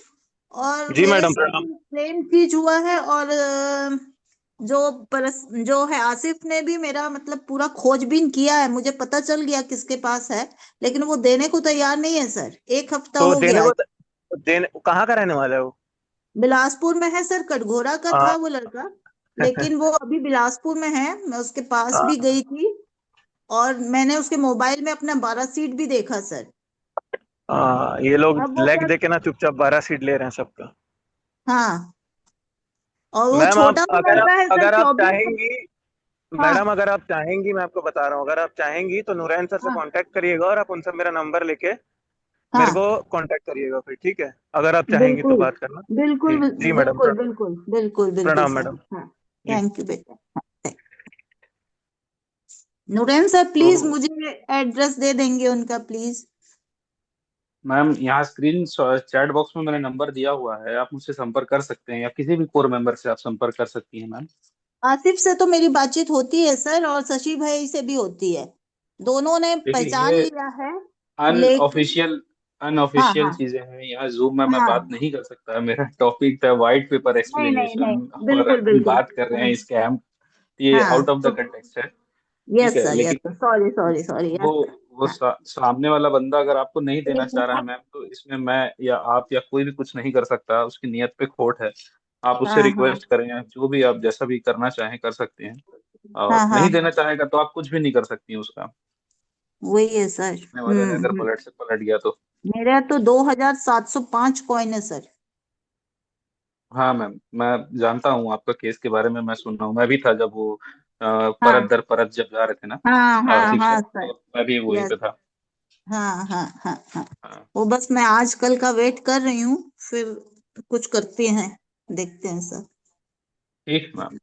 [SPEAKER 7] और
[SPEAKER 4] जी
[SPEAKER 7] मेरे
[SPEAKER 4] मैडम
[SPEAKER 7] साथ
[SPEAKER 4] प्रणाम।
[SPEAKER 7] भी सेम चीज हुआ है। और जो है आसिफ ने भी मेरा मतलब पूरा खोजबीन किया है, मुझे पता चल गया किसके पास है, लेकिन वो देने को तैयार नहीं है सर। एक हफ्ता
[SPEAKER 4] तो
[SPEAKER 7] हो
[SPEAKER 4] देने
[SPEAKER 7] गया।
[SPEAKER 4] को, देने कहाँ का रहने वाला है वो?
[SPEAKER 7] बिलासपुर में है सर, कटघोरा का
[SPEAKER 4] हाँ।
[SPEAKER 7] था वो लड़का, लेकिन वो अभी बिलासपुर में है। मैं उसके पास भी
[SPEAKER 4] हाँ,
[SPEAKER 7] गई थी, और मैंने उसके मोबाइल में अपना 12 सीट भी देखा सर।
[SPEAKER 4] ये लोग
[SPEAKER 7] अब वो
[SPEAKER 4] लेग
[SPEAKER 7] क्या,
[SPEAKER 4] दे के ना चुपचाप 12 सीट ले रहे हैं सबका।
[SPEAKER 7] हाँ, और वो
[SPEAKER 4] मैम आप,
[SPEAKER 7] छोटा सा
[SPEAKER 4] अगर आप
[SPEAKER 7] लड़का है सर,
[SPEAKER 4] अगर आप
[SPEAKER 7] 24।
[SPEAKER 4] चाहेंगी,
[SPEAKER 7] हाँ
[SPEAKER 4] मैडम अगर आप चाहेंगी, मैं आपको बता रहा हूँ, अगर आप चाहेंगी तो नूरैन सर से
[SPEAKER 7] हाँ
[SPEAKER 4] कांटेक्ट करिएगा और आप उनसे मेरा नंबर लेके मेरे को
[SPEAKER 7] हाँ
[SPEAKER 4] कांटेक्ट करिएगा फिर। ठीक है, अगर आप चाहेंगी तो
[SPEAKER 7] बिल्कुल
[SPEAKER 4] बात करना।
[SPEAKER 7] बिल्कुल
[SPEAKER 4] जी जी मैडम,
[SPEAKER 7] बिल्कुल बिल्कुल बिल्कुल बिल्कुल
[SPEAKER 4] प्रणाम
[SPEAKER 7] सर।
[SPEAKER 4] मैडम।
[SPEAKER 7] हाँ,
[SPEAKER 4] जी।
[SPEAKER 7] थैंक यू बेटा। हाँ, नुरैन सर
[SPEAKER 1] तो
[SPEAKER 7] प्लीज मुझे एड्रेस दे देंगे उनका, प्लीज?
[SPEAKER 1] मैम, यहाँ स्क्रीन चैट बॉक्स में मैंने नंबर दिया हुआ है, आप मुझसे संपर्क कर सकते हैं, या किसी भी कोर मेंबर से आप संपर्क कर सकती हैं मैम।
[SPEAKER 7] आसिफ से तो मेरी बातचीत होती है सर, और शशि भाई से भी होती है, दोनों ने
[SPEAKER 1] देखिए,
[SPEAKER 7] पहचान
[SPEAKER 1] ये
[SPEAKER 7] लिया है। लेकिन
[SPEAKER 1] अनऑफिशियल
[SPEAKER 7] हाँ
[SPEAKER 1] अनऑफिशियल
[SPEAKER 7] हाँ
[SPEAKER 1] चीजें हैं, यहाँ जूम में मैं बात
[SPEAKER 7] हाँ,
[SPEAKER 1] नहीं कर सकता। मेरा टॉपिक था वाइट पेपर
[SPEAKER 7] नहीं नहीं नहीं,
[SPEAKER 1] एक्सप्लेनेशन, और
[SPEAKER 7] बिल्कुल
[SPEAKER 1] हम
[SPEAKER 7] बिल्कुल।
[SPEAKER 1] बात कर रहे हैं स्कैम। ये
[SPEAKER 7] हाँ
[SPEAKER 1] आउट ऑफ
[SPEAKER 7] तो
[SPEAKER 1] द कंटेक्स्ट है। ठीक
[SPEAKER 7] यस
[SPEAKER 1] है,
[SPEAKER 7] सर, यस
[SPEAKER 1] लेकिन
[SPEAKER 7] सर, सॉरी सॉरी सॉरी,
[SPEAKER 1] वो
[SPEAKER 7] यस सर।
[SPEAKER 1] वो
[SPEAKER 7] हाँ,
[SPEAKER 1] सामने वाला बंदा अगर आपको नहीं देना
[SPEAKER 7] लेकिन
[SPEAKER 1] चाह रहा है मैम, तो इसमें मैं या आप या कोई भी कुछ नहीं कर सकता, उसकी नियत पे खोट है। आप उससे
[SPEAKER 7] हाँ हाँ
[SPEAKER 1] रिक्वेस्ट करें, या जो भी आप जैसा भी करना चाहें कर सकते हैं, और
[SPEAKER 7] हाँ हाँ
[SPEAKER 1] नहीं देना
[SPEAKER 7] हाँ,
[SPEAKER 1] चाहेगा तो आप कुछ भी नहीं कर सकती हैं उसका।
[SPEAKER 7] वही है सर।
[SPEAKER 1] सामने वाले ने अगर
[SPEAKER 7] हम्म।
[SPEAKER 1] पलट से पलट गया तो।
[SPEAKER 7] मेरा तो 2705 कॉइन है सर।
[SPEAKER 1] हाँ मैम, मैं जानता हूँ आपका केस के बारे में, मैं सुन रहा हूँ, मैं भी था जब वो परत
[SPEAKER 7] हाँ
[SPEAKER 1] दर परत जब जा रहे थे ना
[SPEAKER 7] हाँ हाँ
[SPEAKER 1] आसिफ
[SPEAKER 7] हाँ
[SPEAKER 1] सर,
[SPEAKER 7] सर,
[SPEAKER 1] तो मैं भी वहीं
[SPEAKER 7] यस।
[SPEAKER 1] पे था।
[SPEAKER 7] हाँ हाँ हाँ हाँ,
[SPEAKER 1] हाँ,
[SPEAKER 7] वो बस मैं आजकल का वेट कर रही हूँ, फिर कुछ करते हैं, देखते हैं सर।
[SPEAKER 1] ठीक मैम।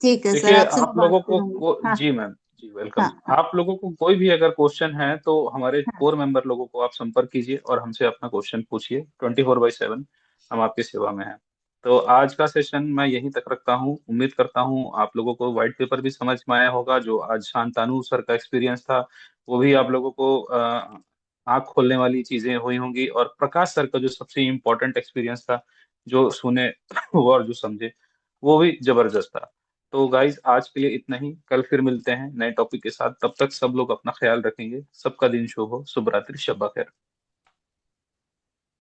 [SPEAKER 7] ठीक है सर,
[SPEAKER 1] देखिए,
[SPEAKER 7] आपसे
[SPEAKER 1] आप
[SPEAKER 7] मैं बात
[SPEAKER 1] लोगों
[SPEAKER 7] करूंगी। हाँ
[SPEAKER 1] जी मैम, जी वेलकम।
[SPEAKER 7] हाँ हाँ
[SPEAKER 1] आप लोगों को कोई भी अगर क्वेश्चन है तो हमारे
[SPEAKER 7] हाँ
[SPEAKER 1] कोर मेंबर लोगों को आप संपर्क कीजिए और हमसे अपना क्वेश्चन पूछिए, 24/7 हम आपकी सेवा में हैं। तो आज का सेशन मैं यहीं तक रखता हूँ। उम्मीद करता हूँ आप लोगों को व्हाइट पेपर भी समझ में आया होगा। जो आज शांतानु सर का एक्सपीरियंस था, वो भी आप लोगों को आंख खोलने वाली चीजें हुई होंगी। और प्रकाश सर का जो सबसे इम्पोर्टेंट एक्सपीरियंस था, जो सुने वो और जो समझे वो भी जबरदस्त था। तो गाइज आज के लिए इतना ही, कल फिर मिलते हैं नए टॉपिक के साथ। तब तक सब लोग अपना ख्याल रखेंगे। सबका दिन शुभ हो। शुभ रात्रि, शब्बा खैर।